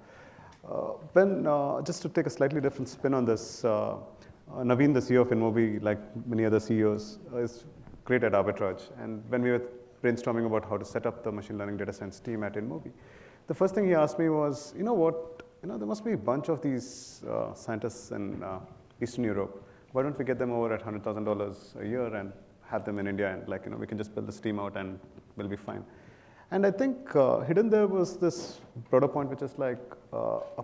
Just to take a slightly different spin on this, Naveen, the CEO of InMobi, like many other CEOs, is great at arbitrage. And when we were brainstorming about how to set up the machine learning data science team at InMobi, the first thing he asked me was, you know what, there must be a bunch of these scientists in Eastern Europe. Why don't we get them over at $100,000 a year and have them in India, and we can just build this team out and we'll be fine. And I think hidden there was this broader point, which is like a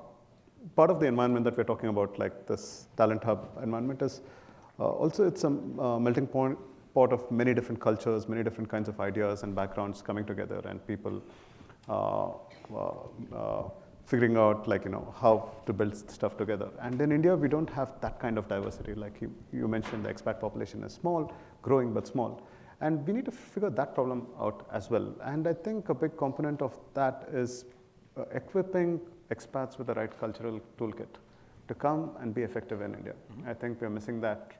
part of the environment that we're talking about, like this talent hub environment, is also it's a melting pot of many different cultures, many different kinds of ideas and backgrounds coming together, and people figuring out how to build stuff together. And in India, we don't have that kind of diversity. Like you mentioned, the expat population is small, growing but small. And we need to figure that problem out as well. And I think a big component of that is equipping expats with the right cultural toolkit to come and be effective in India. Mm-hmm. I think we're missing that.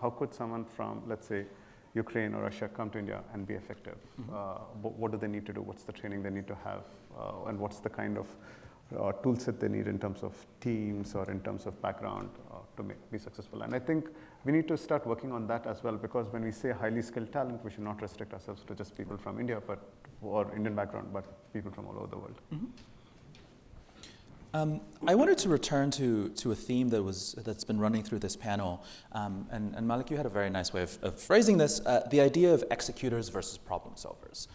How could someone from, let's say, Ukraine or Russia come to India and be effective? Mm-hmm. What do they need to do? What's the training they need to have? And what's the kind of tool set they need in terms of teams or in terms of background to be successful? And I think we need to start working on that as well, because when we say highly skilled talent, we should not restrict ourselves to just people from India or Indian background, but people from all over the world. Mm-hmm. I wanted to return to a theme that's been running through this panel, and Malik, you had a very nice way of phrasing this, the idea of executors versus problem solvers.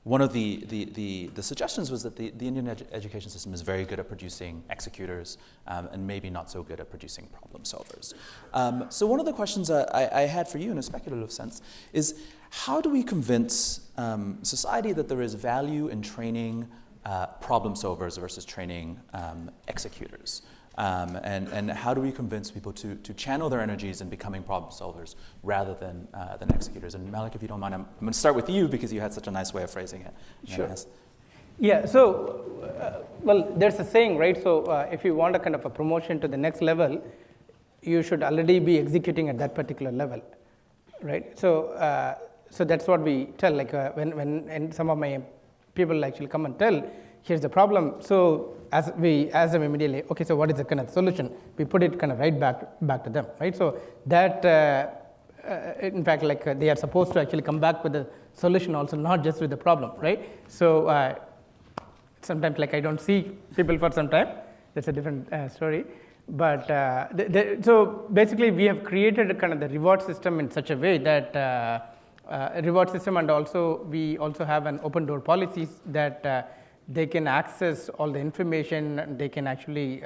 One of the suggestions was that the Indian education system is very good at producing executors and maybe not so good at producing problem solvers. So one of the questions I had for you in a speculative sense is, how do we convince society that there is value in training problem solvers versus training executors? And how do we convince people to channel their energies in becoming problem solvers rather than executors? And Malik, if you don't mind, I'm going to start with you because you had such a nice way of phrasing it. Sure. Yeah, so, well, there's a saying, right? So if you want a kind of a promotion to the next level, you should already be executing at that particular level, right? So that's what we tell, like when some of my people actually come and tell, here's the problem. So as we ask them immediately, okay, so what is the kind of solution? We put it kind of right back to them, right? So that, in fact, they are supposed to actually come back with a solution also, not just with the problem, right? So sometimes I don't see people for some time. That's a different story. But so basically we have created a kind of the reward system in such a way that reward system, and also we also have an open door policies that they can access all the information. They can actually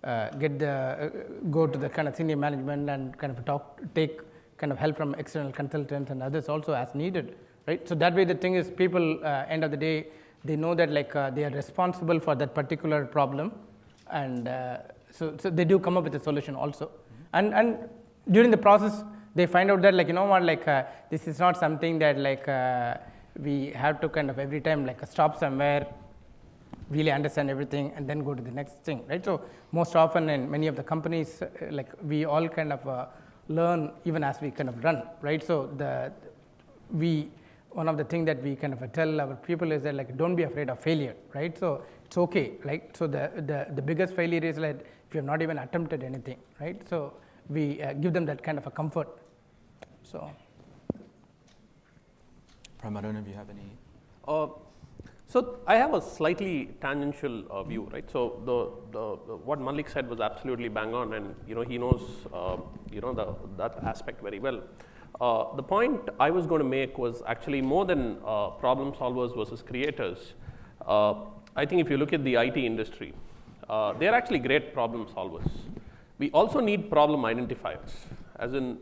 go to the kind of senior management and kind of take kind of help from external consultants and others also as needed, right? So that way the thing is, people end of the day, they know that they are responsible for that particular problem, and so they do come up with a solution also. Mm-hmm. And during the process, they find out that like, you know what, like this is not something that like we have to kind of every time like stop somewhere, really understand everything and then go to the next thing, right? So most often in many of the companies, like we all kind of learn even as we kind of run, right? So one of the things that we kind of tell our people is that like don't be afraid of failure, right? So it's okay, like so the biggest failure is like if you have not even attempted anything, right? So we give them that kind of a comfort. So Prem, I don't know if you have any. So I have a slightly tangential view, right? So what Malik said was absolutely bang on, and he knows that aspect very well. The point I was going to make was actually more than problem solvers versus creators. I think if you look at the IT industry, they're actually great problem solvers. We also need problem identifiers, as in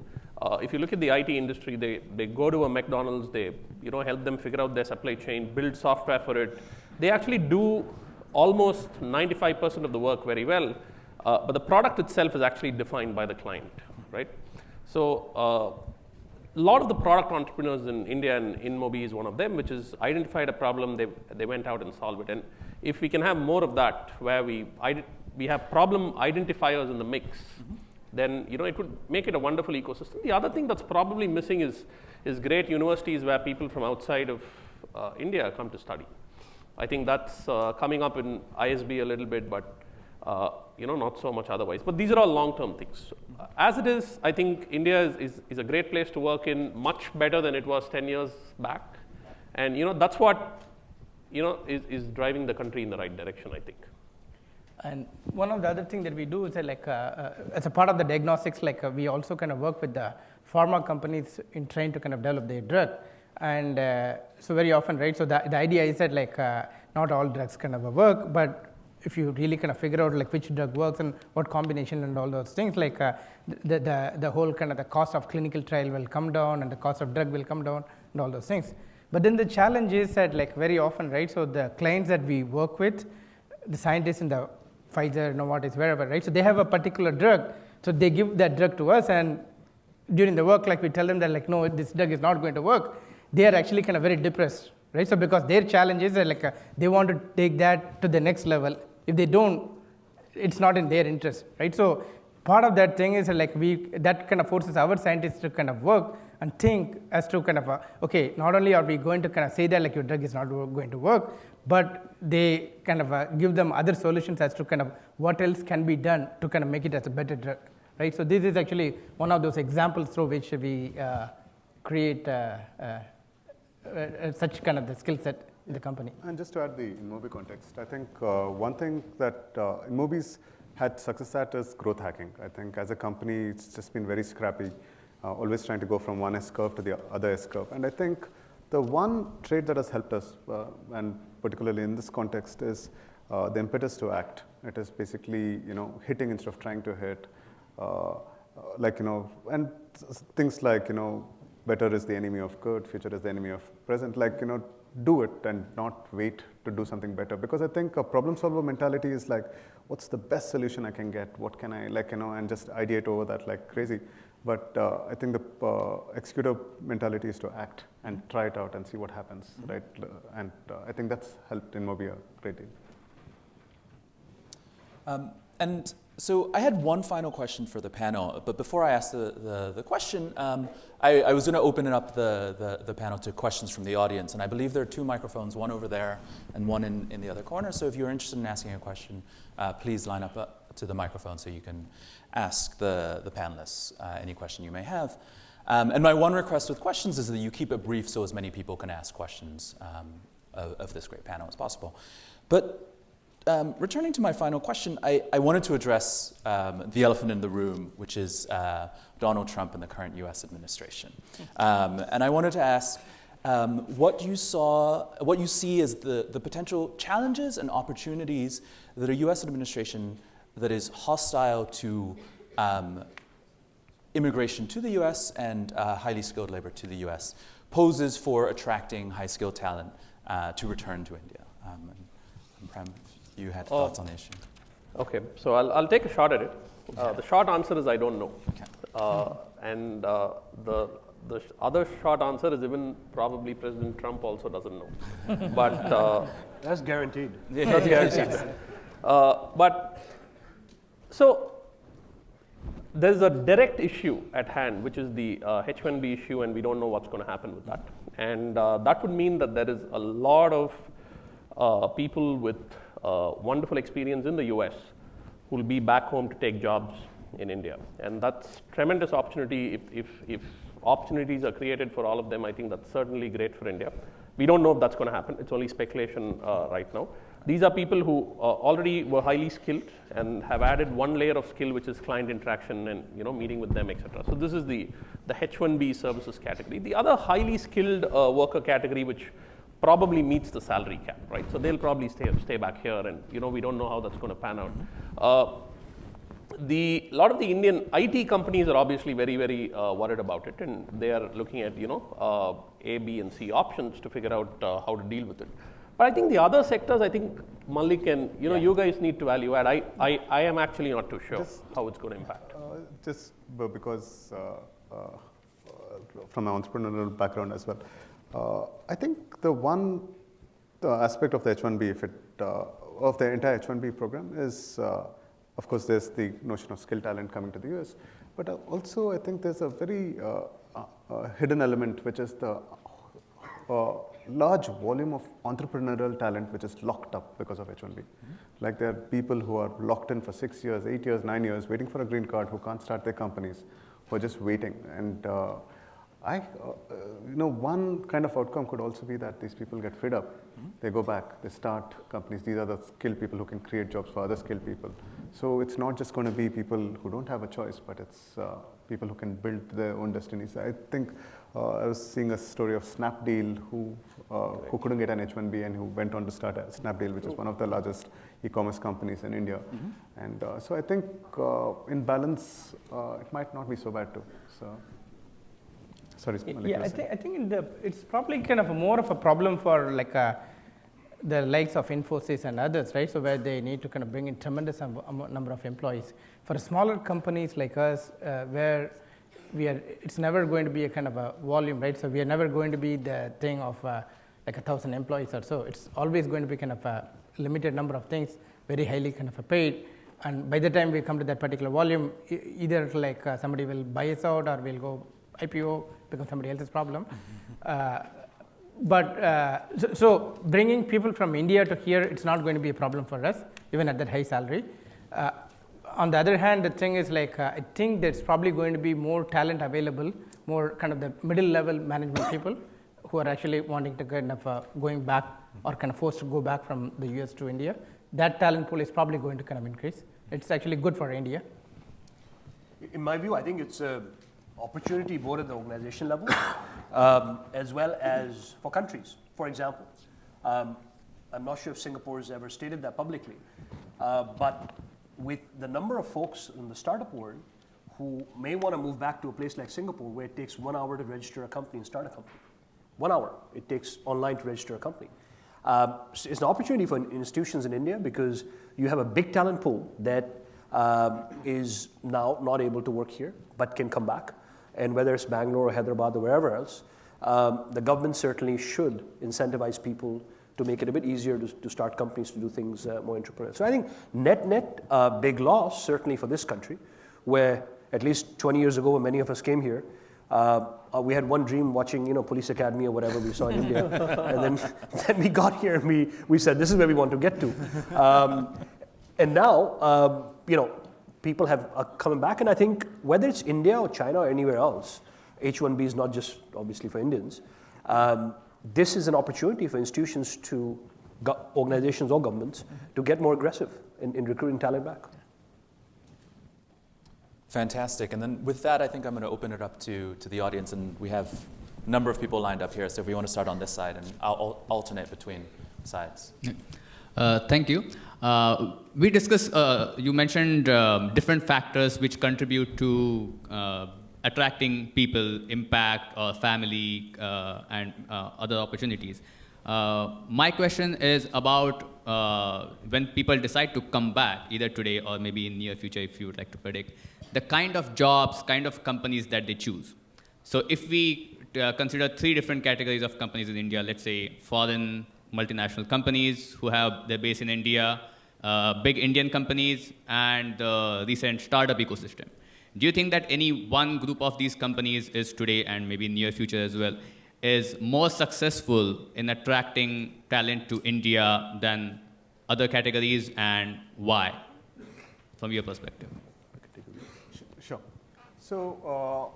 if you look at the IT industry, they go to a McDonald's, they help them figure out their supply chain, build software for it. They actually do almost 95% of the work very well, but the product itself is actually defined by the client, right? So a lot of the product entrepreneurs in India, and InMobi is one of them, which is identified a problem, they went out and solved it. And if we can have more of that, where we have problem identifiers in the mix, then it would make it a wonderful ecosystem. The other thing that's probably missing is great universities where people from outside of India come to study. I think that's coming up in ISB a little bit, but not so much otherwise. But these are all long-term things. As it is, I think India is a great place to work in, much better than it was 10 years back. And that's what is driving the country in the right direction, I think. And one of the other things that we do is that like as a part of the diagnostics, like we also kind of work with the pharma companies in trying to kind of develop their drug. And so very often, right, so the idea is that like not all drugs kind of work, but if you really kind of figure out like which drug works and what combination and all those things, like the whole kind of the cost of clinical trial will come down and the cost of drug will come down and all those things. But then the challenge is that like very often, right, so the clients that we work with, the scientists in the Pfizer, Novartis, wherever, right, so they have a particular drug, so they give that drug to us, and during the work, like we tell them that like, no, this drug is not going to work, they are actually kind of very depressed, right? So because their challenge is that like they want to take that to the next level. If they don't, it's not in their interest, right? So part of that thing is like that kind of forces our scientists to kind of work and think as to kind of, okay, not only are we going to kind of say that like your drug is not going to work, but they kind of give them other solutions as to kind of what else can be done to kind of make it as a better drug, right? So this is actually one of those examples through which we create such kind of the skill set in the company. And just to add the InMobi context, I think one thing that InMobi's had success at is growth hacking. I think as a company, it's just been very scrappy, always trying to go from one S-curve to the other S-curve. And I think the one trait that has helped us, and particularly in this context, is the impetus to act. It is basically, hitting instead of trying to hit, and things like, better is the enemy of good, future is the enemy of present, do it and not wait to do something better. Because I think a problem solver mentality is like, what's the best solution I can get? What can I, and just ideate over that like crazy. But I think the executor mentality is to act and try it out and see what happens, right? And I think that's helped InMobi a great deal. And so I had one final question for the panel, but before I ask the question, I was going to open it up the panel to questions from the audience, and I believe there are two microphones, one over there and one in the other corner. So if you're interested in asking a question, please line up to the microphone so you can ask the panelists any question you may have. And my one request with questions is that you keep it brief so as many people can ask questions of this great panel as possible. But returning to my final question, I wanted to address the elephant in the room, which is Donald Trump and the current US administration. And I wanted to ask what you see as the potential challenges and opportunities that a US administration that is hostile to immigration to the US and highly skilled labor to the US poses for attracting high-skilled talent to return to India. And Prem, you had thoughts on the issue. Okay, so I'll take a shot at it. The short answer is I don't know. Okay. And the other short answer is even probably President Trump also doesn't know. But that's guaranteed. That's guaranteed. But so there's a direct issue at hand, which is the H-1B issue, and we don't know what's going to happen with that. And that would mean that there is a lot of people with wonderful experience in the US who will be back home to take jobs in India. And that's tremendous opportunity. If opportunities are created for all of them, I think that's certainly great for India. We don't know if that's going to happen. It's only speculation right now. These are people who already were highly skilled and have added one layer of skill, which is client interaction and meeting with them, etc. So this is the H-1B services category. The other highly skilled worker category, which probably meets the salary cap, right? So they'll probably stay back here, and we don't know how that's going to pan out. A lot of the Indian IT companies are obviously very, very worried about it, and they are looking at A, B, and C options to figure out how to deal with it. But I think the other sectors, I think Malik and you guys need to value add. I am actually not too sure how it's going to impact. Just because from my entrepreneurial background as well, I think the one aspect of the H-1B, of the entire H-1B program is, of course, there's the notion of skilled talent coming to the US, but also I think there's a very hidden element, which is the large volume of entrepreneurial talent which is locked up because of H-1B. Like there are people who are locked in for 6 years, 8 years, 9 years, waiting for a green card, who can't start their companies, who are just waiting. And one kind of outcome could also be that these people get fed up. They go back, they start companies. These are the skilled people who can create jobs for other skilled people. So it's not just going to be people who don't have a choice, but it's people who can build their own destinies. I think I was seeing a story of Snapdeal, who couldn't get an H-1B and who went on to start a Snapdeal, which is one of the largest e-commerce companies in India. And so I think in balance, it might not be so bad too. So. Sorry, yeah, I think it's probably kind of more of a problem for the likes of Infosys and others, right? So where they need to kind of bring in tremendous number of employees. For smaller companies like us, where it's never going to be a kind of a volume, right? So we are never going to be the thing of like 1,000 employees or so. It's always going to be kind of a limited number of things, very highly kind of paid. And by the time we come to that particular volume, either like somebody will buy us out or we'll go IPO, become somebody else's problem. So bringing people from India to here, it's not going to be a problem for us, even at that high salary. On the other hand, the thing is I think there's probably going to be more talent available, more kind of the middle level management people who are actually wanting to kind of going back or kind of forced to go back from the US to India. That talent pool is probably going to kind of increase. It's actually good for India. In my view, I think it's a opportunity both at the organization level as well as for countries. For example, I'm not sure if Singapore has ever stated that publicly, but with the number of folks in the startup world who may want to move back to a place like Singapore, where it takes 1 hour to register a company and start a company. 1 hour it takes online to register a company. So it's an opportunity for institutions in India because you have a big talent pool that is now not able to work here but can come back. And whether it's Bangalore or Hyderabad or wherever else, the government certainly should incentivize people to make it a bit easier to start companies, to do things more entrepreneurial. So I think net big loss, certainly for this country, where at least 20 years ago when many of us came here, we had one dream watching Police Academy or whatever we saw in India. And then we got here and we said, this is where we want to get to. And now, people are coming back, and I think whether it's India or China or anywhere else, H-1B is not just obviously for Indians. This is an opportunity for institutions organizations or governments to get more aggressive in recruiting talent back. Fantastic. And then with that, I think I'm going to open it up to the audience, and we have a number of people lined up here, so if we want to start on this side, and I'll alternate between sides. Thank you. We discussed, you mentioned different factors which contribute to attracting people, impact, family, and other opportunities. My question is about when people decide to come back, either today or maybe in near future, if you would like to predict, the kind of jobs, kind of companies that they choose. So if we consider 3 different categories of companies in India, let's say foreign multinational companies who have their base in India, big Indian companies, and the recent startup ecosystem. Do you think that any one group of these companies is today, and maybe in near future as well, is more successful in attracting talent to India than other categories, and why, from your perspective? Sure. So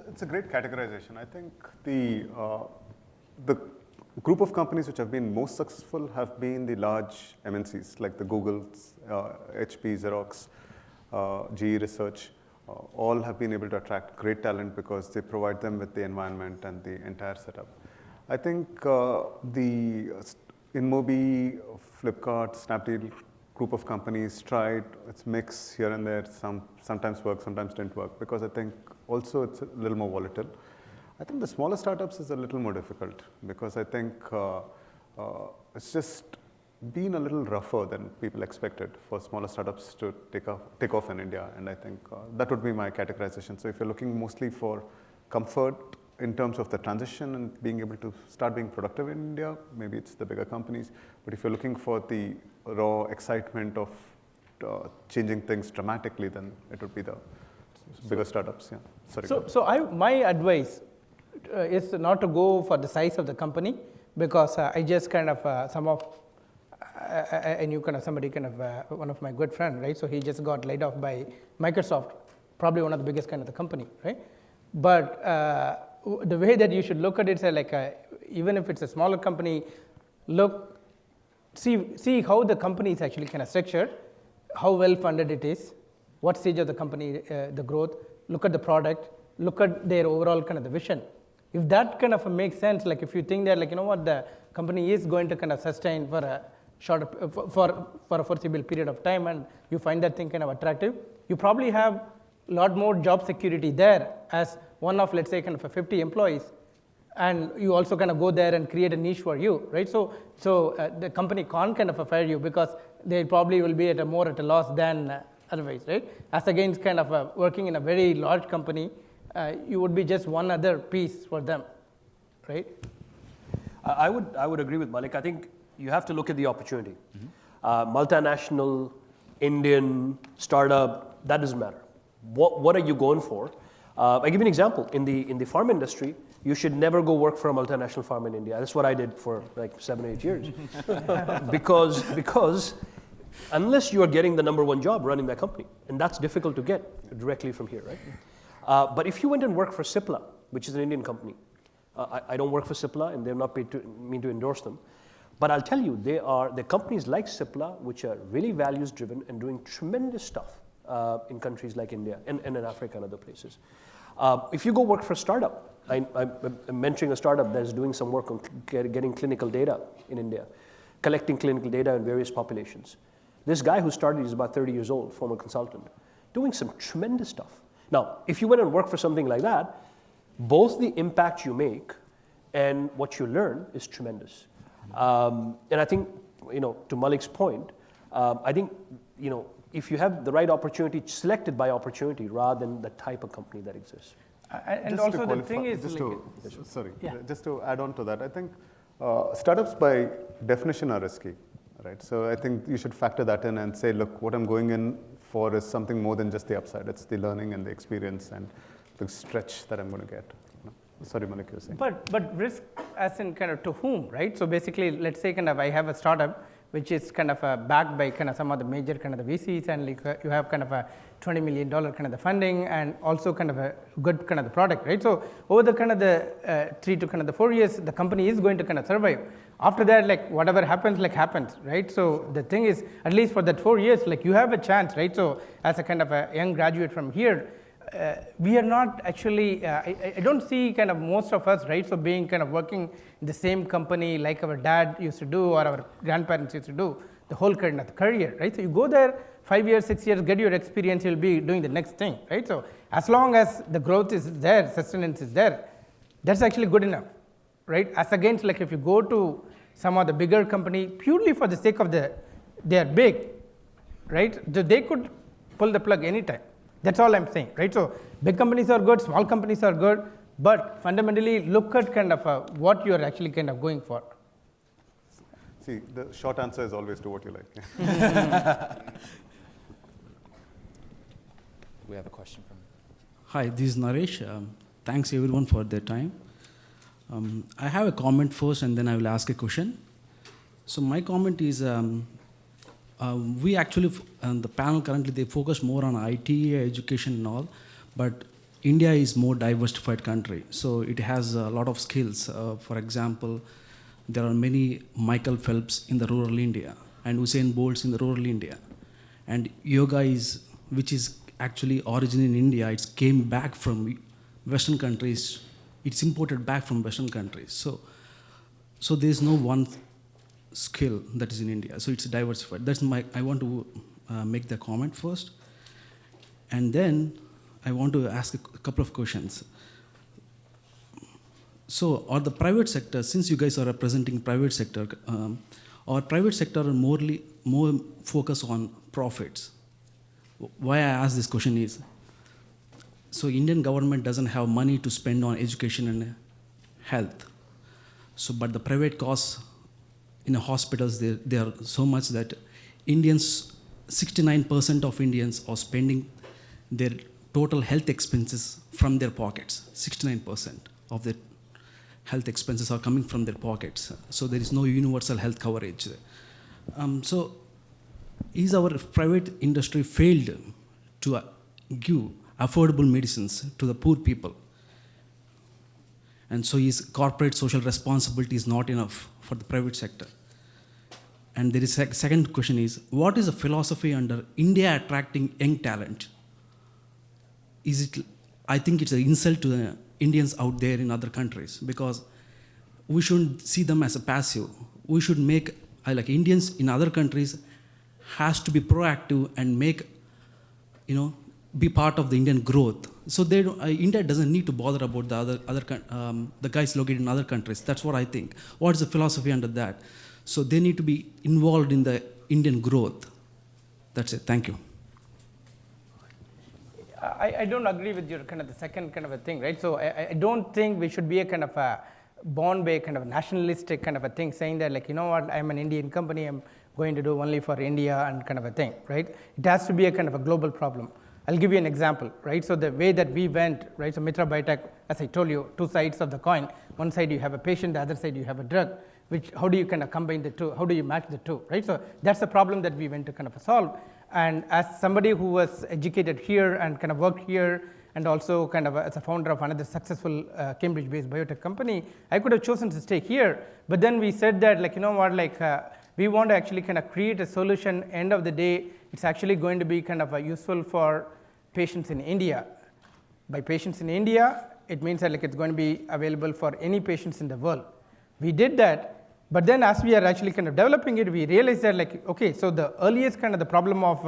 it's a great categorization. I think the group of companies which have been most successful have been the large MNCs like the Googles, HP, Xerox, GE Research. All have been able to attract great talent because they provide them with the environment and the entire setup. I think the InMobi, Flipkart, Snapdeal group of companies tried its mix here and there. Sometimes worked, sometimes didn't work, because I think also it's a little more volatile. I think the smaller startups is a little more difficult because I think it's just been a little rougher than people expected for smaller startups to take off in India, and I think that would be my categorization. So if you're looking mostly for comfort in terms of the transition and being able to start being productive in India, maybe it's the bigger companies. But if you're looking for the raw excitement of changing things dramatically, then it would be the bigger startups. Yeah. Sorry. So my advice is not to go for the size of the company, because I just kind of I knew kind of somebody one of my good friend, right? So he just got laid off by Microsoft, probably one of the biggest kind of the company, right? But the way that you should look at it is like even if it's a smaller company, see how the company is actually kind of structured, how well funded it is, what stage of the company, the growth, look at the product, look at their overall kind of the vision. If that kind of makes sense, like if you think that, like, you know what, the company is going to kind of sustain for a for a foreseeable period of time, and you find that thing kind of attractive, you probably have a lot more job security there as one of, let's say, kind of 50 employees, and you also kind of go there and create a niche for you, right? So the company can't kind of fire you because they probably will be more at a loss than otherwise, right? As against kind of working in a very large company, you would be just one other piece for them, right? I would agree with Malik. I think you have to look at the opportunity. Multinational, Indian, startup, that doesn't matter. What are you going for? I give you an example. In the farm industry, you should never go work for a multinational farm in India. That's what I did for like 7 or 8 years. because unless you are getting the #1 job running that company, and that's difficult to get directly from here, right? But if you went and worked for Cipla, which is an Indian company, I don't work for Cipla, and they're not paid me to endorse them. But I'll tell you, they're companies like Cipla, which are really values-driven and doing tremendous stuff in countries like India and in Africa and other places. If you go work for a startup, I'm mentoring a startup that's doing some work on getting clinical data in India, collecting clinical data in various populations. This guy who started is about 30 years old, former consultant, doing some tremendous stuff. Now, if you went and worked for something like that, both the impact you make and what you learn is tremendous. And I think, to Malik's point, I think, if you have the right opportunity, selected by opportunity rather than the type of company that exists. And just also the thing is, just to add on to that, I think startups by definition are risky, right? So I think you should factor that in and say, look, what I'm going in for is something more than just the upside. It's the learning and the experience and the stretch that I'm going to get. Sorry, Malik, you were saying. But risk as in kind of to whom, right? So basically, let's say kind of I have a startup which is kind of backed by kind of some of the major kind of the VCs, and like you have kind of a $20 million kind of the funding, and also kind of a good kind of the product, right? So over the kind of the 3 to kind of the 4 years, the company is going to kind of survive. After that, like whatever happens, like happens, right? So the thing is, at least for that 4 years, like you have a chance, right? So as a kind of a young graduate from here, we are not actually, I don't see kind of most of us, right? So being kind of working in the same company like our dad used to do or our grandparents used to do the whole kind of career, right? So you go there 5 years, 6 years, get your experience, you'll be doing the next thing, right? So as long as the growth is there, sustenance is there, that's actually good enough, right? As against like if you go to some of the bigger company purely for the sake of they are big, right? So they could pull the plug anytime. That's all I'm saying, right? So big companies are good, small companies are good, but fundamentally look at kind of what you are actually kind of going for. See, the short answer is always do what you like. We have a question from. Hi, this is Naresh. Thanks everyone for their time. I have a comment first and then I will ask a question. So my comment is, we actually, the panel currently, they focus more on IT, education and all, but India is more diversified country. So it has a lot of skills. For example, there are many Michael Phelps in the rural India and Usain Bolts in the rural India. And yoga is, which is actually origin in India, it came back from Western countries. It's imported back from Western countries. So there's no one skill that is in India. So it's diversified. I want to make the comment first. And then I want to ask a couple of questions. So, or the private sector, since you guys are representing private sector, or private sector are more focused on profits. Why I ask this question is, so Indian government doesn't have money to spend on education and health. So, but the private costs in hospitals, they are so much that 69% of Indians are spending their total health expenses from their pockets. 69% of their health expenses are coming from their pockets. So there is no universal health coverage. So is our private industry failed to give affordable medicines to the poor people? And so is corporate social responsibility is not enough for the private sector? And there is second question is, what is the philosophy under India attracting young talent? Is it, I think it's an insult to the Indians out there in other countries, because we shouldn't see them as a passive. We should make, like Indians in other countries has to be proactive and make, be part of the Indian growth. So India doesn't need to bother about the guys located in other countries. That's what I think. What is the philosophy under that? So they need to be involved in the Indian growth. That's it. Thank you. I don't agree with your kind of the second kind of a thing, right? So I don't think we should be a kind of a born by kind of nationalistic kind of a thing, saying that like, you know what, I'm an Indian company, I'm going to do only for India and kind of a thing, right? It has to be a kind of a global problem. I'll give you an example, right? So the way that we went, right? So Mitra Biotech, as I told you, two sides of the coin. One side you have a patient, the other side you have a drug. How do you kind of combine the two? How do you match the two, right? So that's the problem that we went to kind of solve. And as somebody who was educated here and kind of worked here, and also kind of as a founder of another successful Cambridge-based biotech company, I could have chosen to stay here. But then we said that, like, you know what, like we want to actually kind of create a solution. End of the day, it's actually going to be kind of useful for patients in India. By patients in India, it means that like it's going to be available for any patients in the world. We did that. But then as we are actually kind of developing it, we realized that like, okay, so the earliest kind of the problem of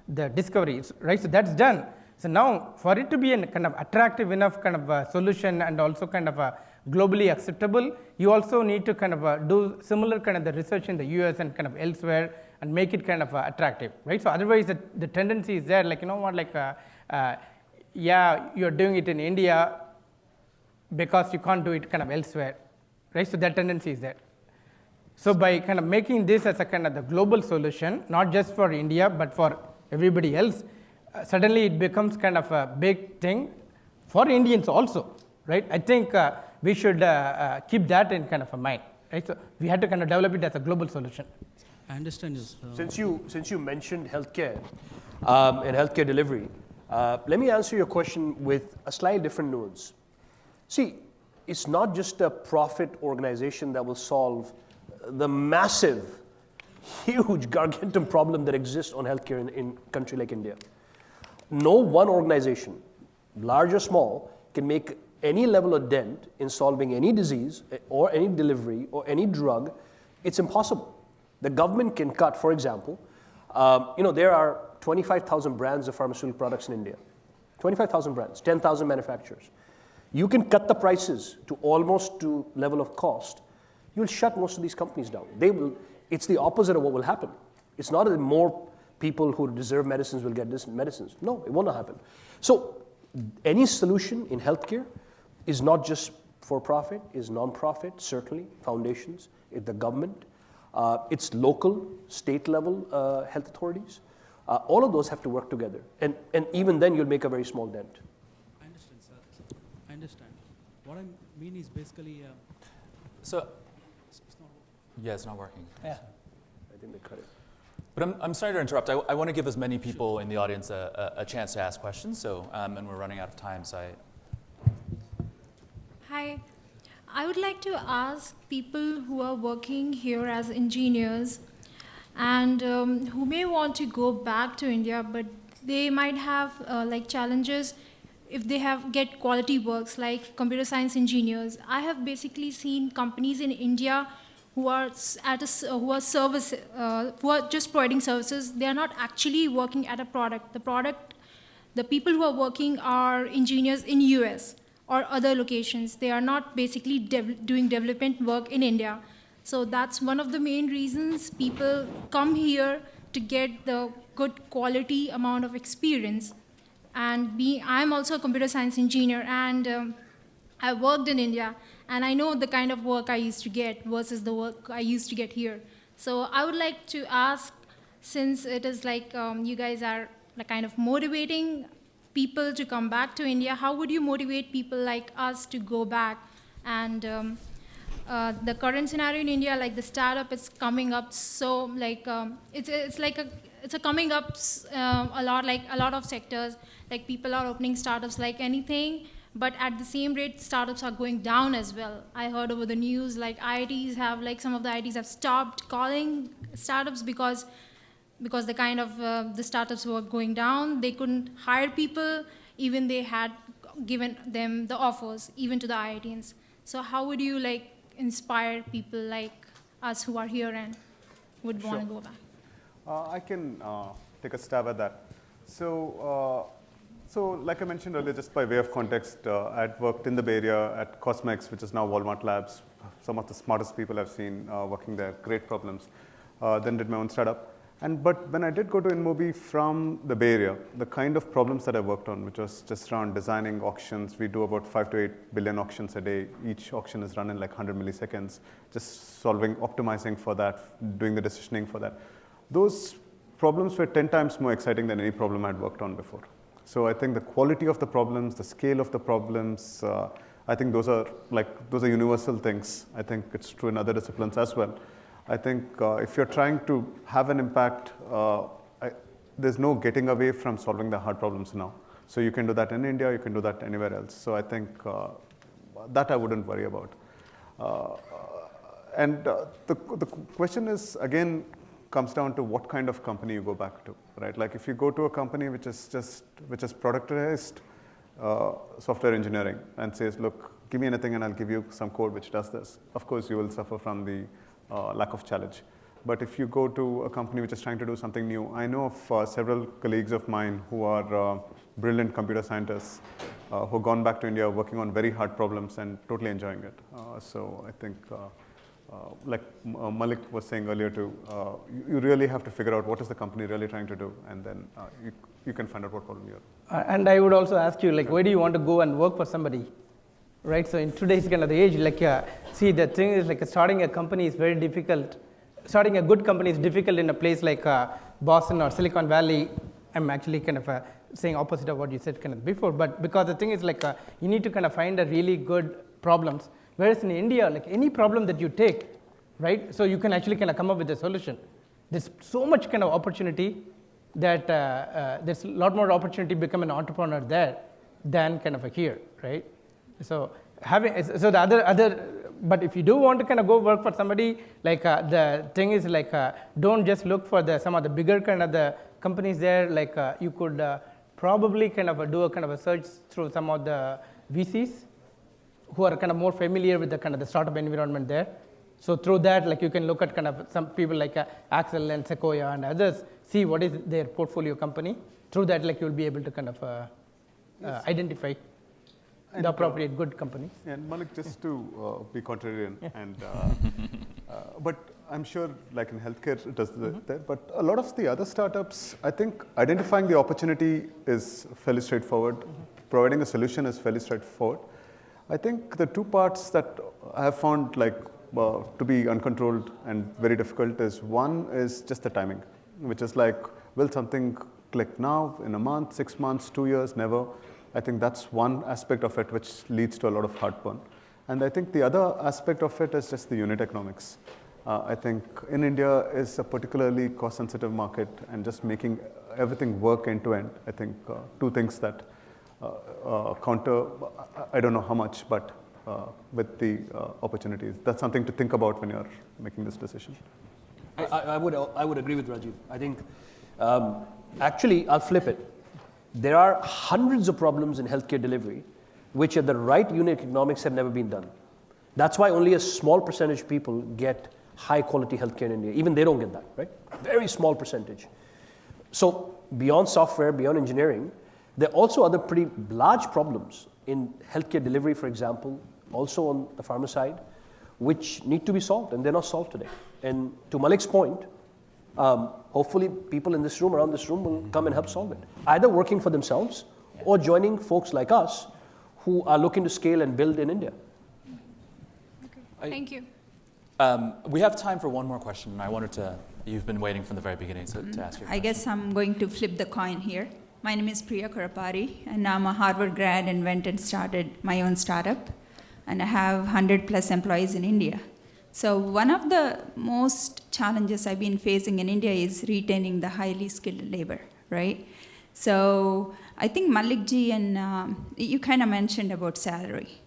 the discoveries, right? So that's done. So now for it to be a kind of attractive enough kind of solution and also kind of globally acceptable, you also need to kind of do similar kind of the research in the US and kind of elsewhere and make it kind of attractive, right? So otherwise the tendency is there, like, you know what, like, yeah, you're doing it in India because you can't do it kind of elsewhere, right? So that tendency is there. So by kind of making this as a kind of the global solution, not just for India, but for everybody else, suddenly it becomes kind of a big thing for Indians also, right? I think we should keep that in kind of a mind, right? So we had to kind of develop it as a global solution. I understand you. Since you mentioned healthcare and healthcare delivery, let me answer your question with a slightly different nuance. See, it's not just a profit organization that will solve the massive, huge, gargantuan problem that exists on healthcare in a country like India. No one organization, large or small, can make any level of dent in solving any disease or any delivery or any drug. It's impossible. The government can cut, for example, there are 25,000 brands of pharmaceutical products in India. 25,000 brands, 10,000 manufacturers. you can cut the prices to almost to level of cost, you'll shut most of these companies down. It's the opposite of what will happen. It's not that more people who deserve medicines will get this medicines. No, it will not happen. So any solution in healthcare is not just for profit, is non-profit, certainly, foundations, the government, it's local, state level health authorities. All of those have to work together. And even then you'll make a very small dent. I understand, sir. I understand. What I mean is basically... So, yeah, it's not working. Yeah. I think they cut it. But I'm sorry to interrupt. I want to give as many people in the audience a chance to ask questions. So, and we're running out of time. So, Hi. I would like to ask people who are working here as engineers and who may want to go back to India, but they might have like challenges if they get quality works like computer science engineers. I have basically seen companies in India who are who are just providing services. They are not actually working at a product. The people who are working are engineers in US or other locations. They are not basically doing development work in India. So that's one of the main reasons people come here to get the good quality amount of experience. And I'm also a computer science engineer, and I worked in India, and I know the kind of work I used to get versus the work I used to get here. So I would like to ask, since it is like you guys are like kind of motivating people to come back to India, how would you motivate people like us to go back? And the current scenario in India, like the startup is coming up, so like it's coming up a lot, like a lot of sectors, like people are opening startups like anything, but at the same rate, startups are going down as well. I heard over the news, like IITs have, like some of the IITs have stopped calling startups because the kind of the startups were going down. They couldn't hire people, even they had given them the offers, even to the IITs. So how would you like inspire people like us who are here and would want to go back? I can take a stab at that. So like I mentioned earlier, just by way of context, I'd worked in the Bay Area at Cosmex, which is now Walmart Labs. Some of the smartest people I've seen working there, great problems. Then did my own startup. But when I did go to InMobi from the Bay Area, the kind of problems that I worked on, which was just around designing auctions, we do about 5 to 8 billion auctions a day. Each auction is run in like 100 milliseconds, just optimizing for that, doing the decisioning for that. Those problems were 10 times more exciting than any problem I'd worked on before. So I think the quality of the problems, the scale of the problems, I think those are universal things. I think it's true in other disciplines as well. I think if you're trying to have an impact, there's no getting away from solving the hard problems now. So you can do that in India, you can do that anywhere else. So I think that I wouldn't worry about. The question is, again, comes down to what kind of company you go back to, right? Like if you go to a company which is productized software engineering and says, look, give me anything and I'll give you some code which does this. Of course, you will suffer from the lack of challenge. But if you go to a company which is trying to do something new, I know of several colleagues of mine who are brilliant computer scientists who have gone back to India working on very hard problems and totally enjoying it. So I think like Malik was saying earlier too, you really have to figure out what is the company really trying to do, and then you can find out what problem you're. And I would also ask you, like, why do you want to go and work for somebody, right? So in today's kind of the age, like, see, the thing is, like, starting a company is very difficult. Starting a good company is difficult in a place like Boston or Silicon Valley. I'm actually kind of saying opposite of what you said kind of before, but because the thing is, like, you need to kind of find a really good problems. Whereas in India, like any problem that you take, right, so you can actually kind of come up with a solution. There's so much kind of opportunity that there's a lot more opportunity to become an entrepreneur there than kind of here, right? So the other, but if you do want to kind of go work for somebody, like the thing is, like, don't just look for some of the bigger kind of the companies there. Like you could probably kind of do a kind of a search through some of the VCs who are kind of more familiar with the kind of the startup environment there. So through that, like, you can look at kind of some people like Axel and Sequoia and others, see what is their portfolio company. Through that, like, you'll be able to kind of identify. the appropriate good companies. And Malik, just to be contrarian, and but I'm sure, like in healthcare, it does that. But a lot of the other startups, I think, identifying the opportunity is fairly straightforward. Providing a solution is fairly straightforward. I think the two parts that I have found to be uncontrolled and very difficult is one is just the timing, which is like, will something click now, in a month, 6 months, 2 years, never? I think that's one aspect of it which leads to a lot of heartburn. And I think the other aspect of it is just the unit economics. I think in India is a particularly cost-sensitive market, and just making everything work end to end. I think two things that counter, I don't know how much, but with the opportunities. That's something to think about when you're making this decision. I would agree with Rajiv. I think, actually, I'll flip it. There are hundreds of problems in healthcare delivery which at the right unit economics have never been done. That's why only a small percentage of people get high quality healthcare in India. Even they don't get that, right? Very small percentage. So beyond software, beyond engineering, there are also other pretty large problems in healthcare delivery, for example, also on the pharma side, which need to be solved, and they're not solved today. And to Malik's point, hopefully people in this room, around this room, will come and help solve it. Either working for themselves or joining folks like us who are looking to scale and build in India. Okay. Thank you. We have time for one more question. I wanted to, you've been waiting from the very beginning to ask you. I guess I'm going to flip the coin here. My name is Priya Karapari, and I'm a Harvard grad and went and started my own startup. And I have 100 plus employees in India. So one of the most challenges I've been facing in India is retaining the highly skilled labor, right? So I think Malik ji and you kind of mentioned about salary.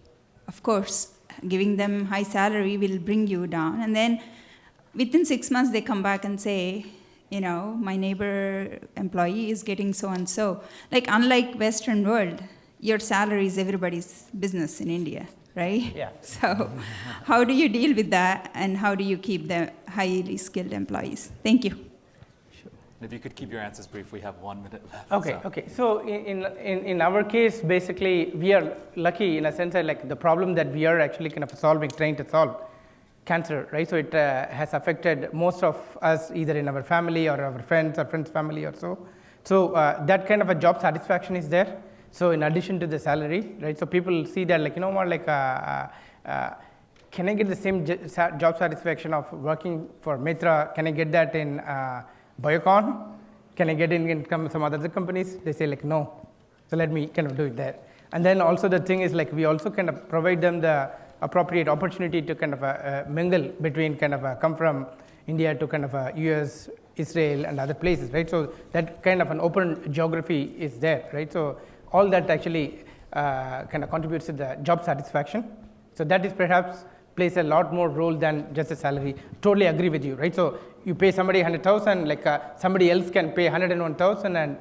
Of course, giving them high salary will bring you down. And then within 6 months, they come back and say, you know, my neighbor employee is getting so-and-so. Like, unlike Western world, your salary is everybody's business in India, right? Yeah. So how do you deal with that, and how do you keep the highly skilled employees? Thank you. Sure. If you could keep your answers brief, we have 1 minute left. Okay. So in our case, basically, we are lucky in a sense that like the problem that we are actually kind of trying to solve, cancer, right? So it has affected most of us either in our family or our friends or friends' family or so. So that kind of a job satisfaction is there. So in addition to the salary, right? So people see that like, you know what, like, can I get the same job satisfaction of working for Mitra? Can I get that in Biocon? Can I get it in some other companies? They say like, no. So let me kind of do it there. And then also the thing is like, we also kind of provide them the appropriate opportunity to kind of mingle between kind of come from India to kind of US, Israel and other places, right? So that kind of an open geography is there, right? So all that actually kind of contributes to the job satisfaction. So that is perhaps plays a lot more role than just a salary. Totally agree with you, right? So you pay somebody 100,000, like somebody else can pay 101,000, and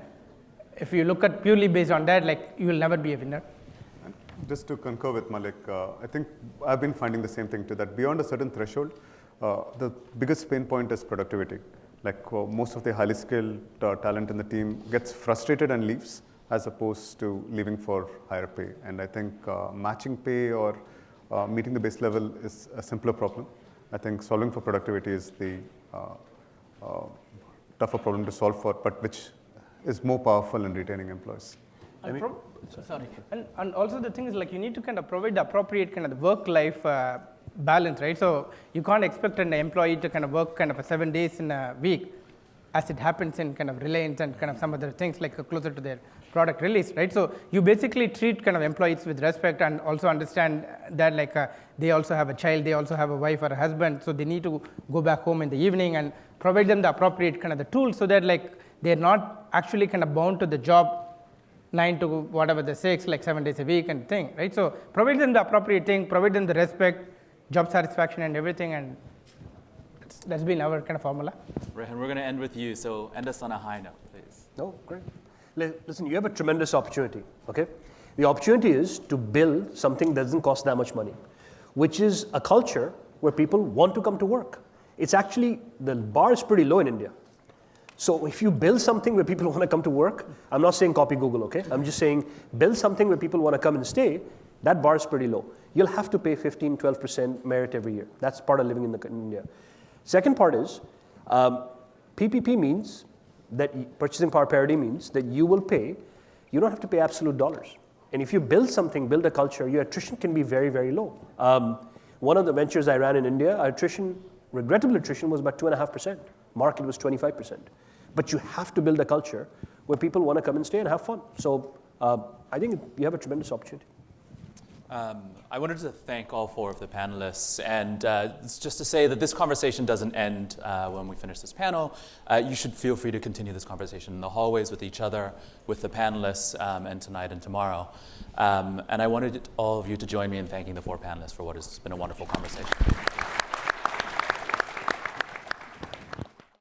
if you look at purely based on that, like you will never be a winner. Just to concur with Malik, I think I've been finding the same thing too, that beyond a certain threshold, the biggest pain point is productivity. Like most of the highly skilled talent in the team gets frustrated and leaves, as opposed to leaving for higher pay. And I think matching pay or meeting the base level is a simpler problem. I think solving for productivity is the tougher problem to solve for, but which is more powerful in retaining employees. Sorry. And also the thing is like you need to kind of provide the appropriate kind of work-life balance, right? So you can't expect an employee to kind of work kind of 7 days in a week, as it happens in kind of Reliance and kind of some other things like closer to their product release, right? So you basically treat kind of employees with respect and also understand that like they also have a child, they also have a wife or a husband, so they need to go back home in the evening and provide them the appropriate kind of the tools so that like they're not actually kind of bound to the job 9 to whatever the 6, like 7 days a week and thing, right? So provide them the appropriate thing, provide them the respect, job satisfaction and everything, and that's been our kind of formula. Right, and we're going to end with you, so end us on a high note, please. No, great. Listen, you have a tremendous opportunity, okay? The opportunity is to build something that doesn't cost that much money, which is a culture where people want to come to work. It's actually, the bar is pretty low in India. So if you build something where people want to come to work, I'm not saying copy Google, okay? I'm just saying build something where people want to come and stay, That bar is pretty low. You'll have to pay 15, 12% merit every year. That's part of living in India. Second part is, PPP means that purchasing power parity means that you will pay, you don't have to pay absolute dollars. And if you build something, build a culture, your attrition can be very, very low. One of the ventures I ran in India, regrettable attrition was about 2.5%. Market was 25%. But you have to build a culture where people want to come and stay and have fun. So I think you have a tremendous opportunity. I wanted to thank all four of the panelists, and just to say that this conversation doesn't end when we finish this panel. You should feel free to continue this conversation in the hallways with each other, with the panelists, and tonight and tomorrow. And I wanted all of you to join me in thanking the four panelists for what has been a wonderful conversation.